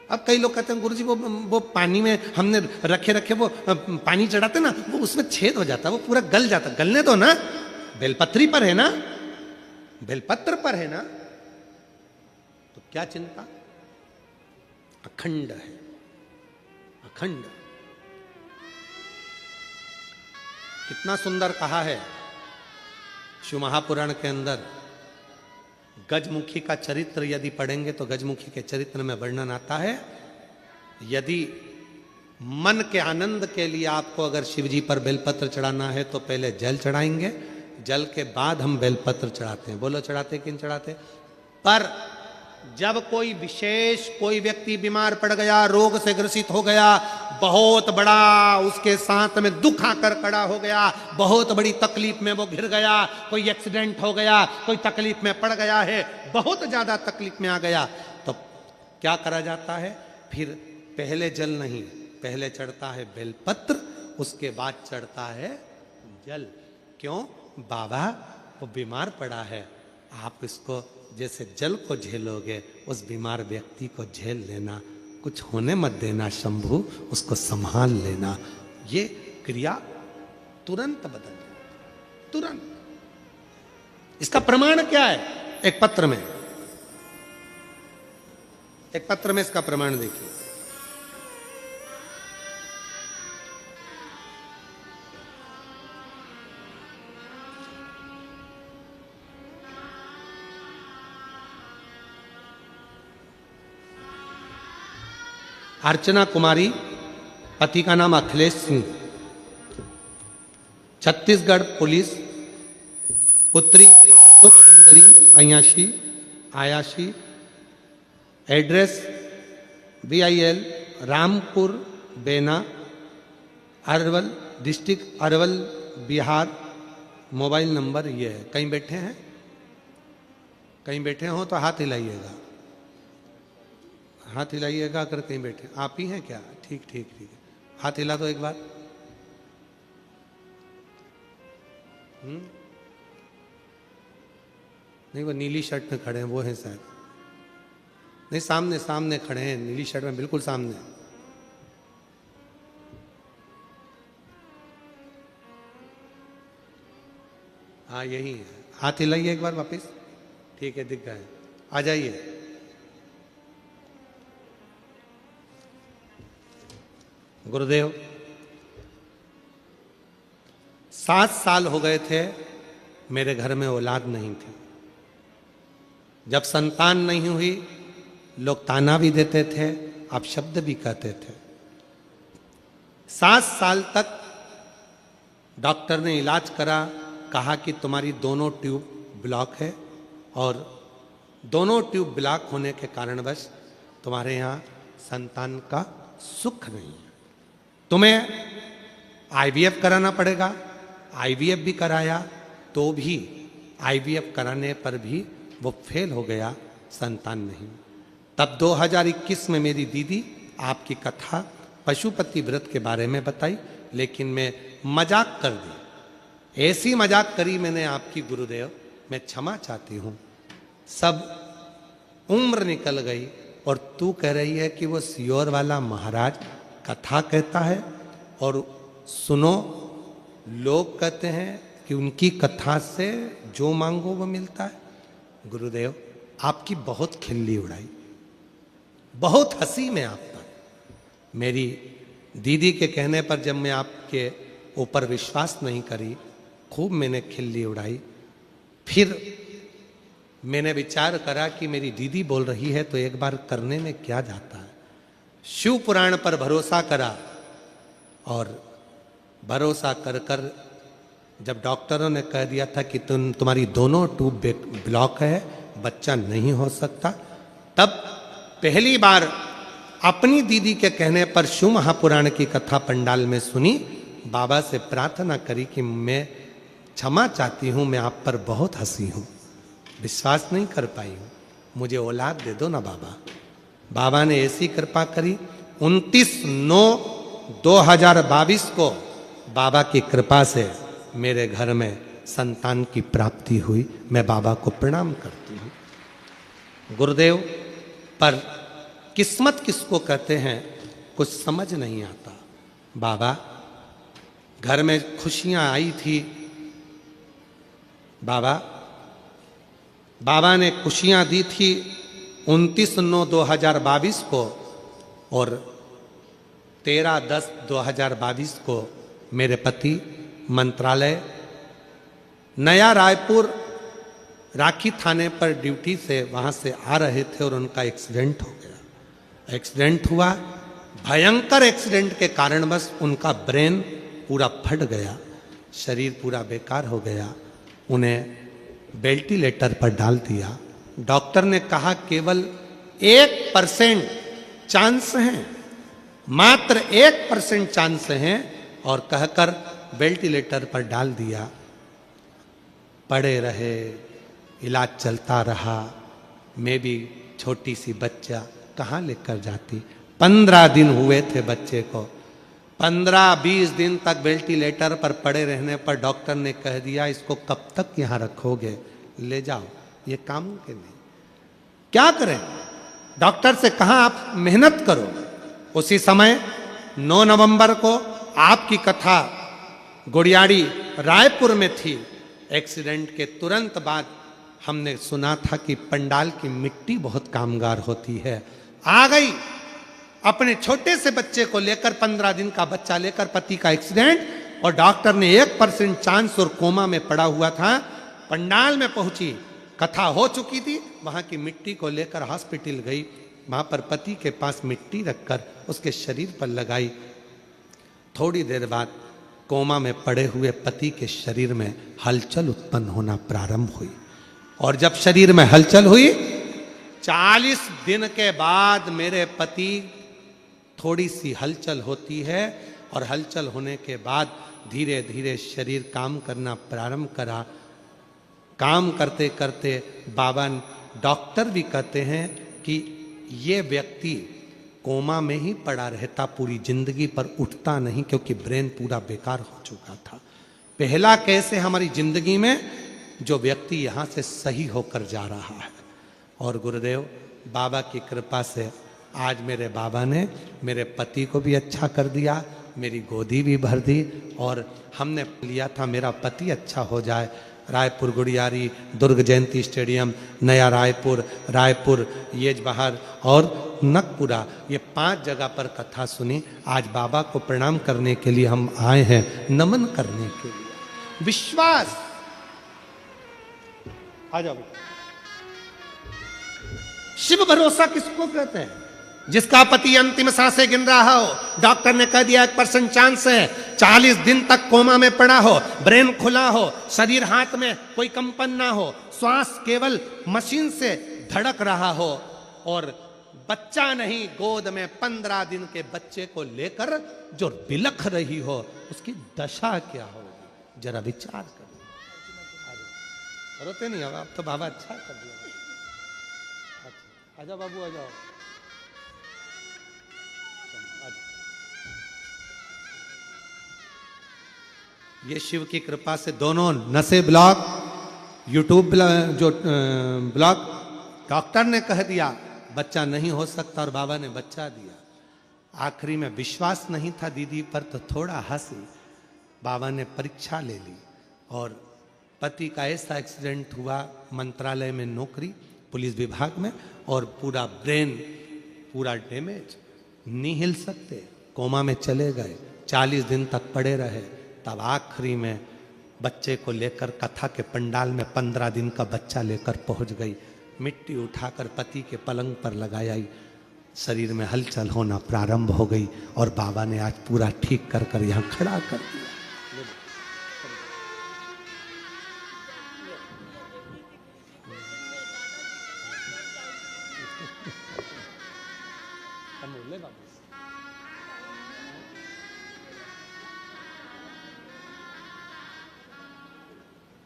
अब कई लोग कहते हैं गुरुजी वो पानी में हमने रखे वो पानी चढ़ाते ना, वो उसमें छेद हो जाता, वो पूरा गल जाता। गलने दो ना, बेलपत्री पर है ना, बेलपत्र पर है ना, तो क्या चिंता। अखंड है, अखंड। कितना सुंदर कहा है शिव महापुराण के अंदर। गजमुखी का चरित्र यदि पढ़ेंगे तो गजमुखी के चरित्र में वर्णन आता है, यदि मन के आनंद के लिए आपको अगर शिव जी पर बेलपत्र चढ़ाना है तो पहले जल चढ़ाएंगे, जल के बाद हम बेलपत्र चढ़ाते हैं। बोलो चढ़ाते कि नहीं चढ़ाते। पर जब कोई विशेष कोई व्यक्ति बीमार पड़ गया, रोग से ग्रसित हो गया, बहुत बड़ा उसके साथ में दुख आकर खड़ा हो गया, बहुत बड़ी तकलीफ में वो घिर गया, कोई एक्सीडेंट हो गया, कोई तकलीफ में पड़ गया है, बहुत ज्यादा तकलीफ में आ गया, तो क्या करा जाता है। फिर पहले जल नहीं, पहले चढ़ता है बेलपत्र, उसके बाद चढ़ता है जल। क्यों? बाबा वो बीमार पड़ा है, आप इसको जैसे जल को झेलोगे उस बीमार व्यक्ति को झेल लेना, कुछ होने मत देना शंभू, उसको संभाल लेना। ये क्रिया तुरंत बदल जाती, तुरंत। इसका प्रमाण क्या है? एक पत्र में, एक पत्र में इसका प्रमाण देखिए। अर्चना कुमारी, पति का नाम अखिलेश सिंह, छत्तीसगढ़ पुलिस, पुत्री सुंदरी अयाशी आयाशी, एड्रेस BIL रामपुर बेना, Arwal district, Arwal Bihar. Mobile number ये है। कहीं बैठे हैं? कहीं बैठे हो तो हाथ हिलाइएगा, हाथ हिलाइएगा। अगर कहीं बैठे आप ही हैं क्या? ठीक ठीक ठीक है, हाथ हिला दो एक बार। नहीं, वो नीली शर्ट में खड़े हैं, वो हैं शायद। नहीं, सामने सामने खड़े हैं, नीली शर्ट में, बिल्कुल सामने। हाँ यही है, हाथ हिलाइए एक बार वापस। ठीक है, दिख गए, आ जाइए। गुरुदेव 7 साल हो गए थे, मेरे घर में औलाद नहीं थी। जब संतान नहीं हुई, लोग ताना भी देते थे, अपशब्द भी कहते थे। 7 साल तक डॉक्टर ने इलाज करा, कहा कि तुम्हारी दोनों ट्यूब ब्लॉक है और दोनों ट्यूब ब्लॉक होने के कारणवश तुम्हारे यहाँ संतान का सुख नहीं है, तुम्हें IVF कराना पड़ेगा। IVF भी कराया तो भी, IVF कराने पर भी वो फेल हो गया, संतान नहीं। तब 2021 में मेरी दीदी आपकी कथा पशुपति व्रत के बारे में बताई, लेकिन मैं मजाक कर दी। ऐसी मजाक करी मैंने आपकी गुरुदेव, मैं क्षमा चाहती हूँ। सब उम्र निकल गई और तू कह रही है कि वो सियोर वाला महाराज कथा कहता है, और सुनो, लोग कहते हैं कि उनकी कथा से जो मांगो वो मिलता है। गुरुदेव आपकी बहुत खिल्ली उड़ाई, बहुत हंसी में आप पर। मेरी दीदी के कहने पर जब मैं आपके ऊपर विश्वास नहीं करी, खूब मैंने खिल्ली उड़ाई। फिर मैंने विचार करा कि मेरी दीदी बोल रही है तो एक बार करने में क्या जाता है। शिव पुराण पर भरोसा करा और भरोसा कर कर जब डॉक्टरों ने कह दिया था कि तुम्हारी दोनों ट्यूब ब्लॉक है, बच्चा नहीं हो सकता, तब पहली बार अपनी दीदी के कहने पर शिव महापुराण की कथा पंडाल में सुनी। बाबा से प्रार्थना करी कि मैं क्षमा चाहती हूं, मैं आप पर बहुत हंसी हूं, विश्वास नहीं कर पाई हूं, मुझे औलाद दे दो ना बाबा। बाबा ने ऐसी कृपा करी, 29/9/2022 को बाबा की कृपा से मेरे घर में संतान की प्राप्ति हुई। मैं बाबा को प्रणाम करती हूँ। गुरुदेव, पर किस्मत किसको कहते हैं कुछ समझ नहीं आता। बाबा, घर में खुशियां आई थी, बाबा ने खुशियां दी थी 29/9/2022 को, और 13/10/2022 को मेरे पति मंत्रालय नया रायपुर राखी थाने पर ड्यूटी से वहां से आ रहे थे और उनका एक्सीडेंट हो गया। एक्सीडेंट हुआ, भयंकर एक्सीडेंट के कारणवश उनका ब्रेन पूरा फट गया, शरीर पूरा बेकार हो गया। उन्हें वेंटिलेटर पर डाल दिया। डॉक्टर ने कहा केवल 1% चांस हैं, मात्र 1% चांस हैं, और कहकर वेंटिलेटर पर डाल दिया। पड़े रहे, इलाज चलता रहा। मैं भी छोटी सी बच्चा कहाँ लेकर जाती। 15 दिन हुए थे बच्चे को। 15-20 दिन तक वेंटिलेटर पर पड़े रहने पर डॉक्टर ने कह दिया, इसको कब तक यहाँ रखोगे, ले जाओ, ये काम के नहीं। क्या करें? डॉक्टर से कहा आप मेहनत करो। उसी समय 9 नवंबर को आपकी कथा गुड़ियाड़ी रायपुर में थी। एक्सीडेंट के तुरंत बाद हमने सुना था कि पंडाल की मिट्टी बहुत कामगार होती है। आ गई अपने छोटे से बच्चे को लेकर, 15 दिन का बच्चा लेकर, पति का एक्सीडेंट, और डॉक्टर ने 1% चांस और कोमा में पड़ा हुआ था। पंडाल में पहुंची, कथा हो चुकी थी, वहां की मिट्टी को लेकर हॉस्पिटल गई। वहां पर पति के पास मिट्टी रखकर उसके शरीर पर लगाई। थोड़ी देर बाद कोमा में पड़े हुए पति के शरीर में हलचल उत्पन्न होना प्रारंभ हुई, और जब शरीर में हलचल हुई, 40 दिन के बाद मेरे पति, थोड़ी सी हलचल होती है, और हलचल होने के बाद धीरे धीरे शरीर काम करना प्रारंभ करा। काम करते करते बाबा, डॉक्टर भी कहते हैं कि ये व्यक्ति कोमा में ही पड़ा रहता पूरी जिंदगी, पर उठता नहीं, क्योंकि ब्रेन पूरा बेकार हो चुका था। पहला कैसे हमारी जिंदगी में जो व्यक्ति यहाँ से सही होकर जा रहा है। और गुरुदेव, बाबा की कृपा से आज मेरे बाबा ने मेरे पति को भी अच्छा कर दिया, मेरी गोदी भी भर दी, और हमने लिया था मेरा पति अच्छा हो जाए। रायपुर गुड़ियारी, दुर्ग जयंती स्टेडियम, नया रायपुर, रायपुर येजबहार और नकपुरा, ये 5 जगह पर कथा सुनी। आज बाबा को प्रणाम करने के लिए हम आए हैं, नमन करने के लिए। विश्वास, आ जाओ। शिव भरोसा किसको कहते हैं? जिसका पति अंतिम सांसें गिन रहा हो, डॉक्टर ने कह दिया 1% चांस है, 40 दिन तक कोमा में पड़ा हो, ब्रेन खुला हो, शरीर हाथ में कोई कंपन ना हो, श्वास केवल मशीन से धड़क रहा हो, और बच्चा नहीं, गोद में 15 दिन के बच्चे को लेकर जो बिलख रही हो, उसकी दशा क्या होगी, जरा विचार करो। रोते नहीं हो आप तो, बाबा अच्छा कर दिया। आजा बाबू, आ जाओ। ये शिव की कृपा से दोनों नशे ब्लॉक, यूट्यूब जो ब्लॉक, डॉक्टर ने कह दिया बच्चा नहीं हो सकता, और बाबा ने बच्चा दिया। आखिरी में विश्वास नहीं था दीदी पर, तो थोड़ा हंसी। बाबा ने परीक्षा ले ली, और पति का ऐसा एक्सीडेंट हुआ, मंत्रालय में नौकरी, पुलिस विभाग में, और पूरा ब्रेन पूरा डैमेज, नहीं हिल सकते, कोमा में चले गए, 40 दिन तक पड़े रहे। तब आखिरी में बच्चे को लेकर कथा के पंडाल में 15 दिन का बच्चा लेकर पहुंच गई। मिट्टी उठाकर पति के पलंग पर लगाई, शरीर में हलचल होना प्रारंभ हो गई, और बाबा ने आज पूरा ठीक कर कर यहाँ खड़ा कर दिया।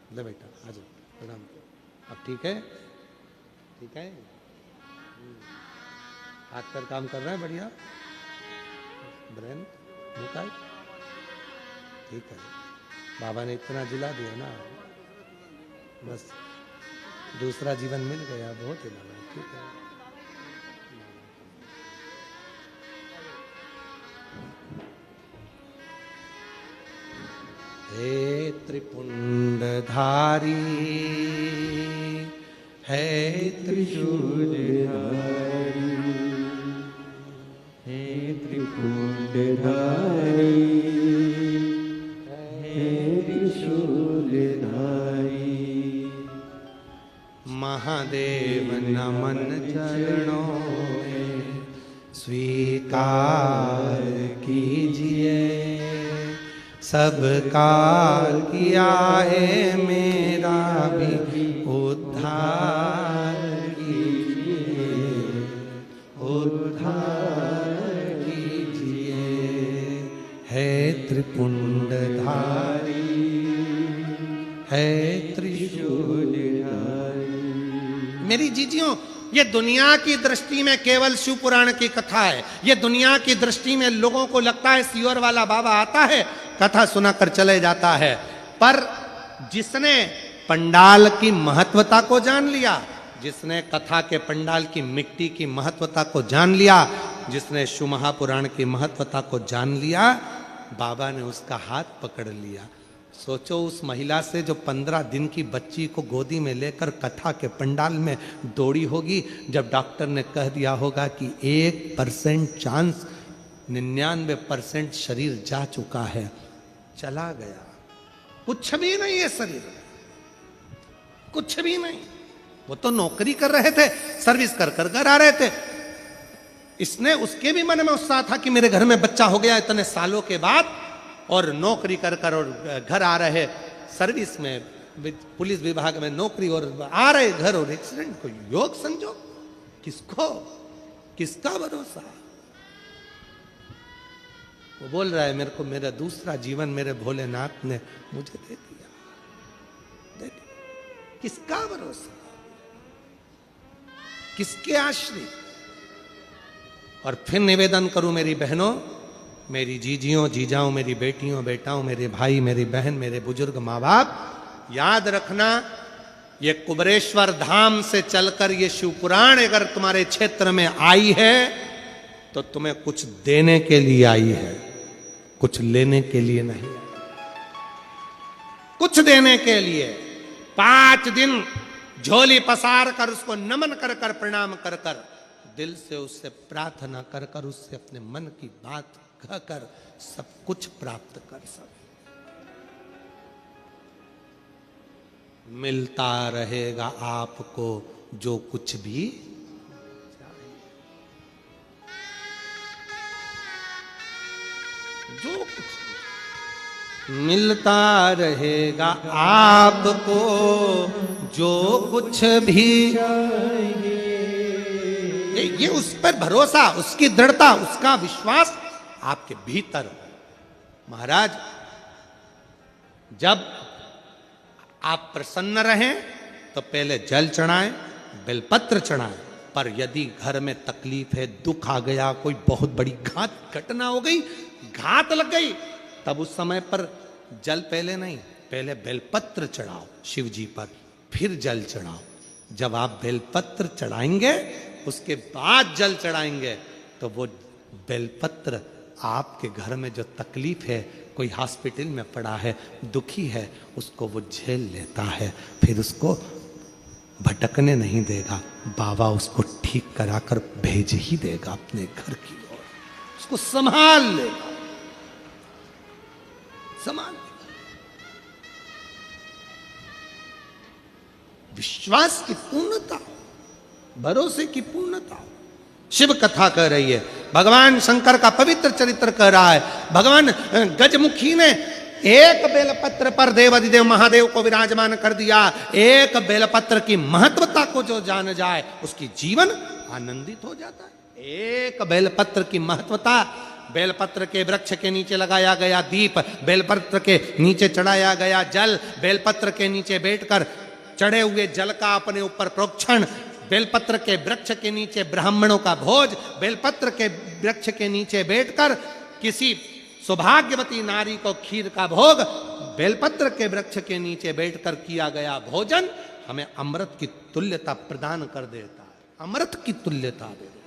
ले बेटा आ जाओ, प्रणाम। अब ठीक है, ठीक है, हाथ पर काम कर रहे हैं बढ़िया, ब्रेन मुकाई, ठीक है। बाबा ने इतना जिला दिया ना, बस दूसरा जीवन मिल गया, बहुत ही लगा, ठीक है। हे त्रिपुंडधारी, हे त्रिशूलधारी, हे त्रिपुंडधारी, हे त्रिशूलधारी। महादेव नमन चरणों में स्वीकार कीजिए, सबका किया है मेरा भी उद्धार कीजिए, उद्धार कीजिए। है त्रिपुंडधारी, है त्रिशूलधारी। मेरी जीजियों, ये दुनिया की दृष्टि में केवल शिव पुराण की कथा है। ये दुनिया की दृष्टि में लोगों को लगता है सीवर वाला बाबा आता है, कथा सुनाकर चले जाता है, पर जिसने पंडाल की महत्वता को जान लिया, जिसने कथा के पंडाल की मिट्टी की महत्वता को जान लिया, जिसने शिव महापुराण की महत्वता को जान लिया, बाबा ने उसका हाथ पकड़ लिया। सोचो उस महिला से जो 15 दिन की बच्ची को गोदी में लेकर कथा के पंडाल में दौड़ी होगी, जब डॉक्टर ने कह दिया होगा कि 1% चांस, 99% शरीर जा चुका है, चला गया, कुछ भी नहीं है शरीर, कुछ भी नहीं। वो तो नौकरी कर रहे थे, सर्विस कर कर घर आ रहे थे। इसने, उसके भी मन में उत्साह था कि मेरे घर में बच्चा हो गया इतने सालों के बाद, और नौकरी कर कर और घर आ रहे, सर्विस में, पुलिस विभाग में नौकरी, और आ रहे घर, और एक्सीडेंट को योग समझो। किसको, किसका भरोसा? वो बोल रहा है मेरे को मेरा दूसरा जीवन मेरे भोलेनाथ ने मुझे दे दिया, दे दिया। किसका भरोसा, किसके आश्रित? और फिर निवेदन करूं मेरी बहनों, मेरी जीजियों, जीजाओं, मेरी बेटियों, बेटाओं, मेरे भाई, मेरी बहन, मेरे बुजुर्ग माँ बाप, याद रखना, ये कुबरेश्वर धाम से चलकर ये शिवपुराण अगर तुम्हारे क्षेत्र में आई है तो तुम्हें कुछ देने के लिए आई है, कुछ लेने के लिए नहीं। कुछ देने के लिए 5 दिन झोली पसार कर उसको नमन कर कर, प्रणाम कर कर, दिल से उससे प्रार्थना कर कर, उससे अपने मन की बात कहकर सब कुछ प्राप्त कर सकते। मिलता रहेगा आपको जो कुछ भी चाहिए, जो कुछ मिलता रहेगा आपको जो कुछ भी चाहिए। ये उस पर भरोसा, उसकी दृढ़ता, उसका विश्वास आपके भीतर हो। महाराज, जब आप प्रसन्न रहें तो पहले जल चढ़ाएं, बेलपत्र चढ़ाएं, पर यदि घर में तकलीफ है, दुख आ गया, कोई बहुत बड़ी घटना हो गई, घात लग गई, तब उस समय पर जल पहले नहीं, पहले बेलपत्र चढ़ाओ शिव जी पर, फिर जल चढ़ाओ। जब आप बेलपत्र चढ़ाएंगे उसके बाद जल चढ़ाएंगे तो वो बेलपत्र आपके घर में जो तकलीफ है, कोई हॉस्पिटल में पड़ा है, दुखी है, उसको वो झेल लेता है, फिर उसको भटकने नहीं देगा। बाबा उसको ठीक कराकर भेज ही देगा अपने घर की ओर, उसको संभाल लेगा, संभाल लेगा। विश्वास की पूर्णता, भरोसे की पूर्णता शिव कथा कह रही है। भगवान शंकर का पवित्र चरित्र कह रहा है। भगवान गजमुखी ने एक बेलपत्र पर देवाधिदेव महादेव को विराजमान कर दिया। एक बेलपत्र की महत्वता को जो जान जाए उसकी जीवन आनंदित हो जाता है। एक बेलपत्र की महत्वता बेलपत्र के वृक्ष के नीचे लगाया गया दीप, बेलपत्र के नीचे चढ़ाया गया जल, बेलपत्र के नीचे बैठकर चढ़े हुए जल का अपने ऊपर प्रोक्षण, बेलपत्र के वृक्ष के नीचे ब्राह्मणों का भोज, बेलपत्र के वृक्ष के नीचे बैठकर किसी सौभाग्यवती नारी को खीर का भोग, बेलपत्र के वृक्ष के नीचे बैठकर किया गया भोजन हमें अमृत की तुल्यता प्रदान कर देता है, अमृत की तुल्यता दे देता।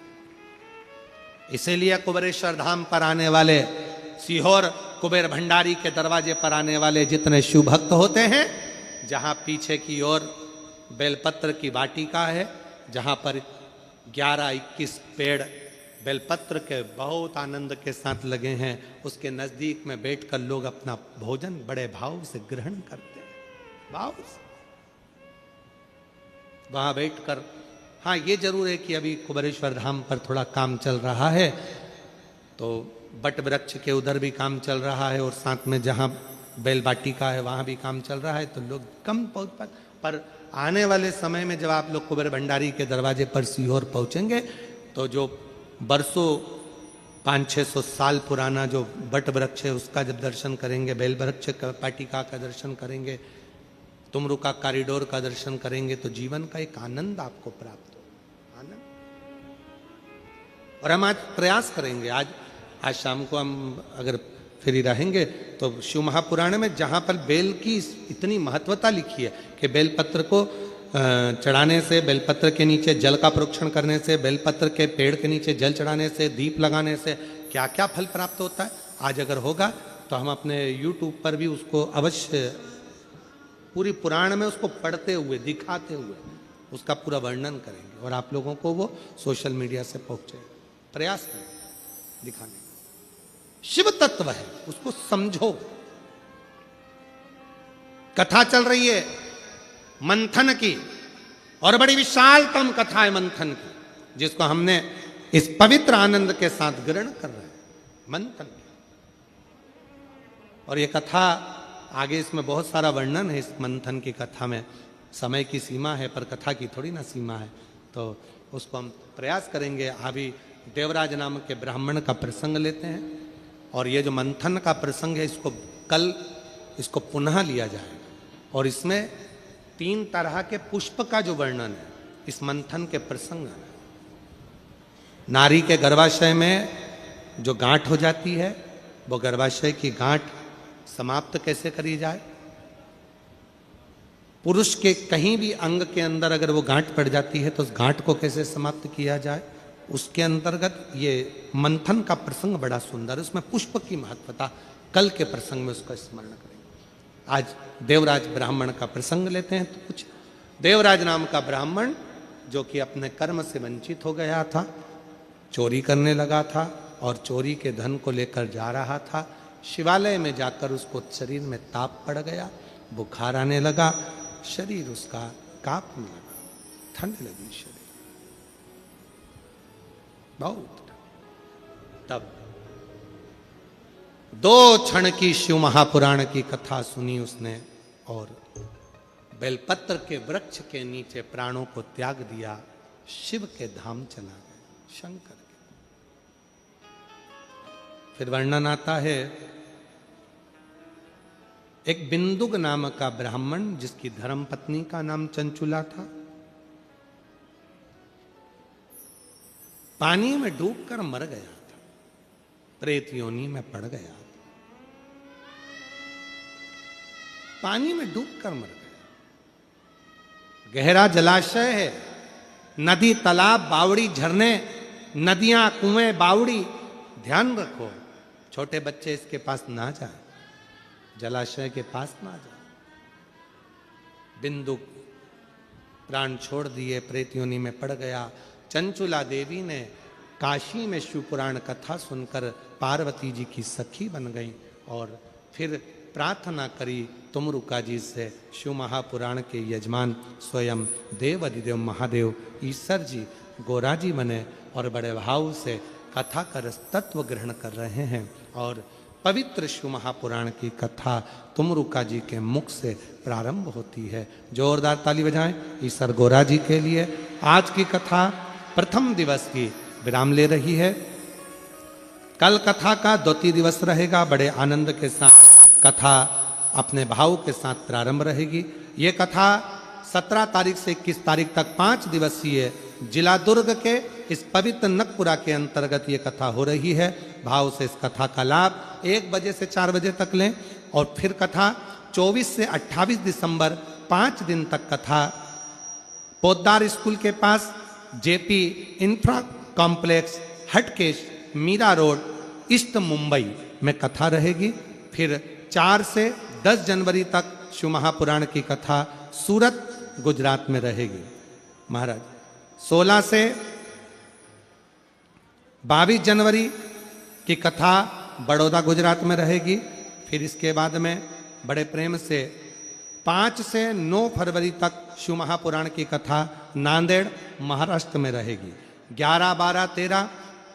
इसीलिए कुबेरेश्वर धाम पर आने वाले, सीहोर कुबेर भंडारी के दरवाजे पर आने वाले जितने शिव भक्त होते हैं, जहां पीछे की ओर बेलपत्र की वाटिका है, जहां पर 11-21 पेड़ बेलपत्र के बहुत आनंद के साथ लगे हैं, उसके नजदीक में बैठकर लोग अपना भोजन बड़े भाव से ग्रहण करते हैं, भाव से वहां बैठकर। हाँ, ये जरूर है कि अभी कुबेरेश्वर धाम पर थोड़ा काम चल रहा है, तो बट वृक्ष के उधर भी काम चल रहा है और साथ में जहाँ बेल वाटिका है वहाँ भी काम चल रहा है, तो लोग कम पहुँच पाते। पर आने वाले समय में जब आप लोग कुबेर भंडारी के दरवाजे पर सीहोर पहुँचेंगे, तो जो बरसों 500-600 साल पुराना जो बट वृक्ष है उसका जब दर्शन करेंगे, बेल वृक्ष का वाटिका का दर्शन करेंगे, तुमरू का कॉरिडोर का दर्शन करेंगे, तो जीवन का एक आनंद आपको प्राप्त हो, आनंद। और हम आज प्रयास करेंगे, आज शाम को हम अगर फ्री रहेंगे तो शिव महापुराण में जहाँ पर बेल की इतनी महत्वता लिखी है कि बेलपत्र को चढ़ाने से, बेलपत्र के नीचे जल का प्रोक्षण करने से, बेलपत्र के पेड़ के नीचे जल चढ़ाने से, दीप लगाने से क्या क्या फल प्राप्त होता है, आज अगर होगा तो हम अपने YouTube पर भी उसको अवश्य पूरी पुराण में उसको पढ़ते हुए, दिखाते हुए उसका पूरा वर्णन करेंगे और आप लोगों को वो सोशल मीडिया से पहुंचे, प्रयास करें दिखाने का। शिव तत्व है, उसको समझो। कथा चल रही है मंथन की, और बड़ी विशालतम कथा है मंथन की, जिसको हमने इस पवित्र आनंद के साथ ग्रहण कर रहे हैं, मंथन की। और ये कथा आगे, इसमें बहुत सारा वर्णन है इस मंथन की कथा में, समय की सीमा है पर कथा की थोड़ी ना सीमा है, तो उसको हम प्रयास करेंगे। अभी देवराज नाम के ब्राह्मण का प्रसंग लेते हैं, और ये जो मंथन का प्रसंग है इसको कल इसको पुनः लिया जाएगा, और इसमें 3 तरह के पुष्प का जो वर्णन है इस मंथन के प्रसंग में। नारी के गर्भाशय में जो गांठ हो जाती है, वो गर्भाशय की गांठ समाप्त कैसे करी जाए, पुरुष के कहीं भी अंग के अंदर अगर वो गांठ पड़ जाती है तो उस गांठ को कैसे समाप्त किया जाए, उसके अंतर्गत ये मंथन का प्रसंग बड़ा सुंदर है। उसमें पुष्प की महत्वता कल के प्रसंग में उसका स्मरण करेंगे। आज देवराज ब्राह्मण का प्रसंग लेते हैं। तो कुछ देवराज नाम का ब्राह्मण जो कि अपने कर्म से वंचित हो गया था, चोरी करने लगा था और चोरी के धन को लेकर जा रहा था। शिवालय में जाकर उसको शरीर में ताप पड़ गया, बुखार आने लगा, शरीर उसका कांपने लगा, ठंड लगी शरीर बहुत। तब 2 क्षण की शिव महापुराण की कथा सुनी उसने और बेलपत्र के वृक्ष के नीचे प्राणों को त्याग दिया, शिव के धाम चला गया, शंकर के। फिर वर्णन आता है एक बिंदुक नाम का ब्राह्मण जिसकी धर्मपत्नी का नाम चंचुला था, पानी में डूबकर मर गया था, प्रेत योनि में पड़ गया था, पानी में डूबकर मर गया। गहरा जलाशय है, नदी, तालाब, बावड़ी, झरने, नदियां, कुएं, बावड़ी, ध्यान रखो, छोटे बच्चे इसके पास ना जाए, जलाशय के पास ना जाए। बिंदु प्राण छोड़ दिए, प्रेत योनि में पड़ गया। चंचुला देवी ने काशी में शिव पुराण कथा सुनकर पार्वती जी की सखी बन गई और फिर प्रार्थना करी तुमरुका जी से। शिव महापुराण के यजमान स्वयं देव अधिदेव महादेव ईश्वर जी गोरा जी बने और बड़े भाव से कथा का रस तत्व ग्रहण कर रहे हैं। और पवित्र शिव महापुराण की कथा तुमरुका जी के मुख से प्रारंभ होती है। जोरदार ताली बजाएं ईश्वर गोरा जी के लिए। आज की कथा प्रथम दिवस की विराम ले रही है। कल कथा का द्वितीय दिवस रहेगा। बड़े आनंद के साथ कथा अपने भाव के साथ प्रारंभ रहेगी। ये कथा 17 तारीख से 21 तारीख तक 5 दिवसीय जिला दुर्ग के इस पवित्र नकपुरा के अंतर्गत ये कथा हो रही है। भाव से इस कथा का लाभ 1 बजे से 4 बजे तक लें। और फिर कथा 24 से 28 दिसंबर 5 दिन तक कथा पोद्दार स्कूल के पास JP infra complex Hatkesh Mira Road East Mumbai में कथा रहेगी। फिर 4 से 10 जनवरी तक शिव महापुराण की कथा सूरत गुजरात में रहेगी। महाराज 16 से 22 जनवरी की कथा बड़ौदा गुजरात में रहेगी। फिर इसके बाद में बड़े प्रेम से 5 से 9 फरवरी तक शिव महापुराण की कथा नांदेड़ महाराष्ट्र में रहेगी। 11, 12, 13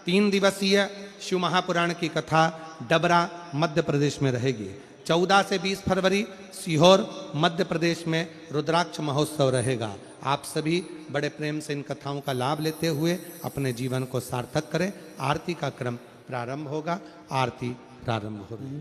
3 दिवसीय शिव महापुराण की कथा डबरा मध्य प्रदेश में रहेगी। 14 से 20 फरवरी सीहोर मध्य प्रदेश में रुद्राक्ष महोत्सव रहेगा। आप सभी बड़े प्रेम से इन कथाओं का लाभ लेते हुए अपने जीवन को सार्थक करें। आरती का क्रम प्रारंभ होगा। आरती प्रारंभ होगी।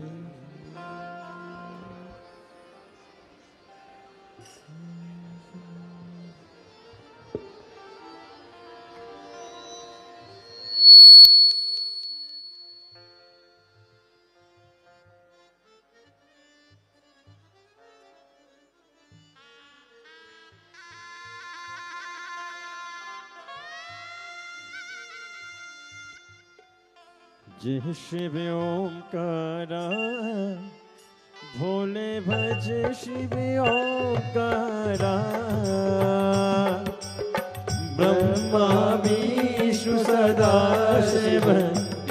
जय शिव ओंकारा भोले भज शिव ओंकारा ब्रह्मा विष्णु सदा शिव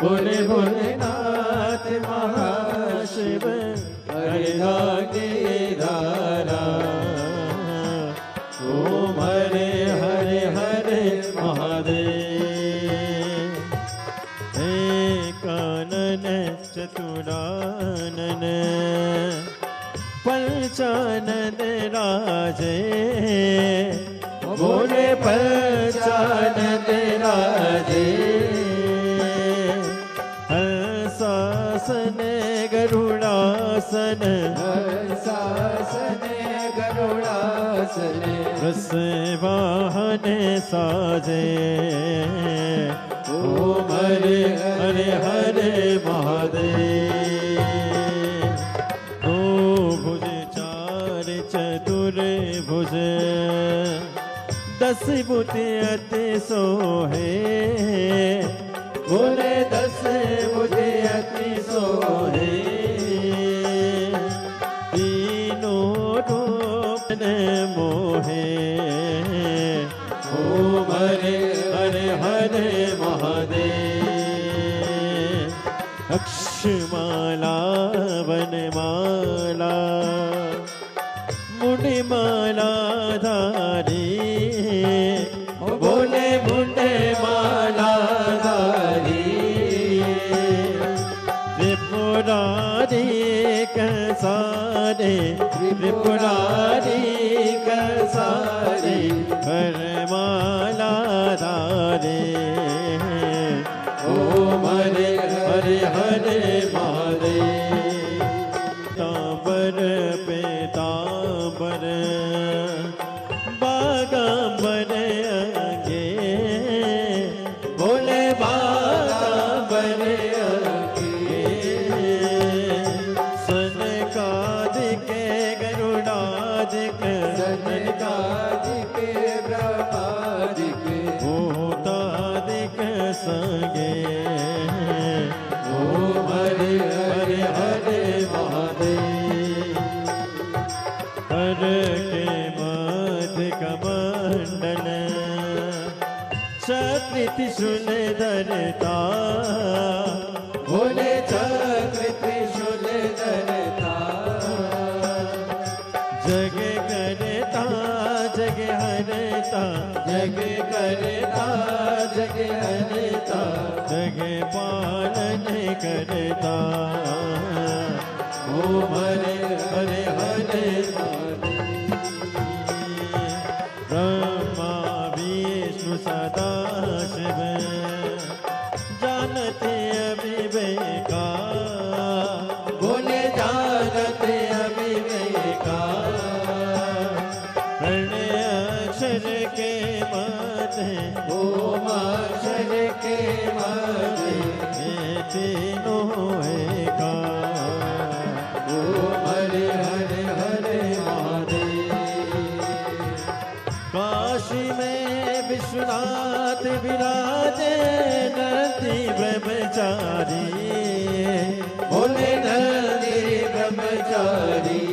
भोले भोलेनाथ महाशिव हरे केदारा ओम हरे हरे हरे महादेव चतुरानन पंचानन राजे भोले पंचानन राजे हंसासन गरुड़ासन वृषवाहन साजे ओम हरे हरे हरे महादेव दो भुज 4 चतुर भुज 10 बुत अति सोहे बोले 10 बुत अति सोहे तीनों रूप मोहे ओम हरे हरे हरे महादेव अक्षमाला वनमाला मुंडमाला धारी बोले मुंडमाला धारी त्रिपुरारी कसारे त्रिपुरारी कसारे वरमाला धारे ओम हरे हरे हरे महादेव तांबर पेतांबर बागांबर अंगे बोले बागांबर अंगे सनकादिक गरुड़ादिक सनकादिक ब्रह्मादिक भूतादिक संगे ओम हरे हरे हरे महादेव हर के मध्य कमंडल चक्र त्रिशूल धरता बोले चक्र त्रिशूल धरता जग करता जग हरता जग करता जग हरता जग पालन करता ओम हरे हरे हरे ब्रह्मा विष्णु सदा शिव जानते अभी करने अक्षर के माथे ओम अक्षर के माथे ये तीनों एकार ओम हरे हरे हरे महादेव। काशी में विश्वनाथ विराजे नंदी ब्रह्मचारी बोले नंदी ब्रह्मचारी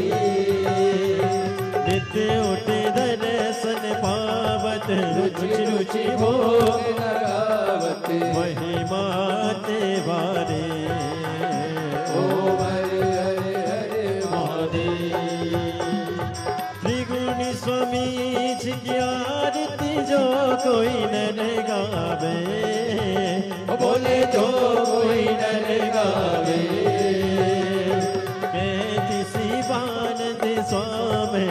नित्य उठे दर्शन पावत रुचि रुचि भोग लगावत महिमा ते वारे ओम हरे हरे हरे महादेव। त्रिगुणी स्वामी जी की आरती जो कोई न गावे बोले जो कोई नर गावे किसी बानंद स्वामी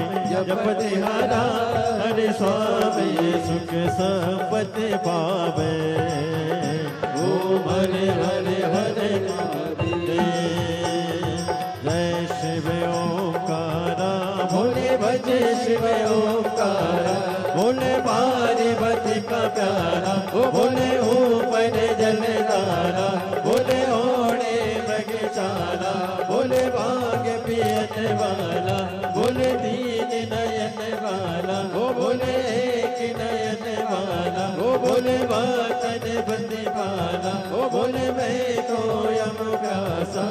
जपति हरा हरे स्वामी सुख संपत्ति पावे ओम हरे हरे हरे महादेव। जय शिव ओंकारा भोले भजे शिव ओंकारा बोले पार्वती का प्यारा ओ भोले ऊपर जलधारा भोले ओढ़े मृगशाला भोले भाग पियन वाला भोले दीन नयन वाला ओ भोले एक नयन वाला ओ भोले वाचन बंदी वाला ओ भोले मैं तो यम प्यासा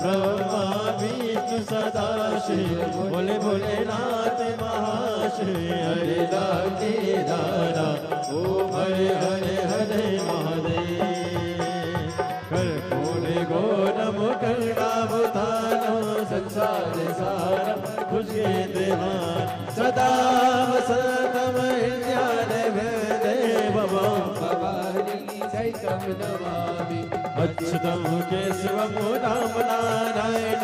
ब्रह्मा विष्णु सदा शिव भोले भोलेनाथ महाश्री हरे दाती दारा ओ हरे हरे हरे महादेव। कर भोले गौरम करणावतारो संसार सारम खुशे देहान सदा वसतम हृदय देव भवानी सैतम नमामि अच्युतम केशवम राम नारायण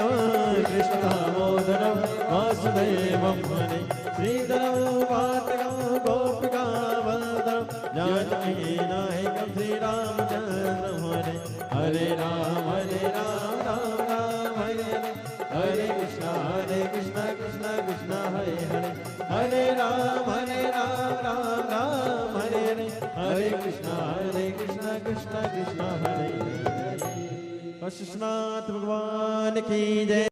कृष्ण दामोदरम वासुदेवम हरे श्रीधरम पात्रकम गोपिका वरदम जानकी नायकम श्री रामचंद्र हरे हरे राम राम राम हरे हरे कृष्ण कृष्ण कृष्ण हरे हरे हरे राम राम राम हरे हरे हरे कृष्ण कृष्ण कृष्ण हरे हरे। कृष्णनाथ भगवान की जय।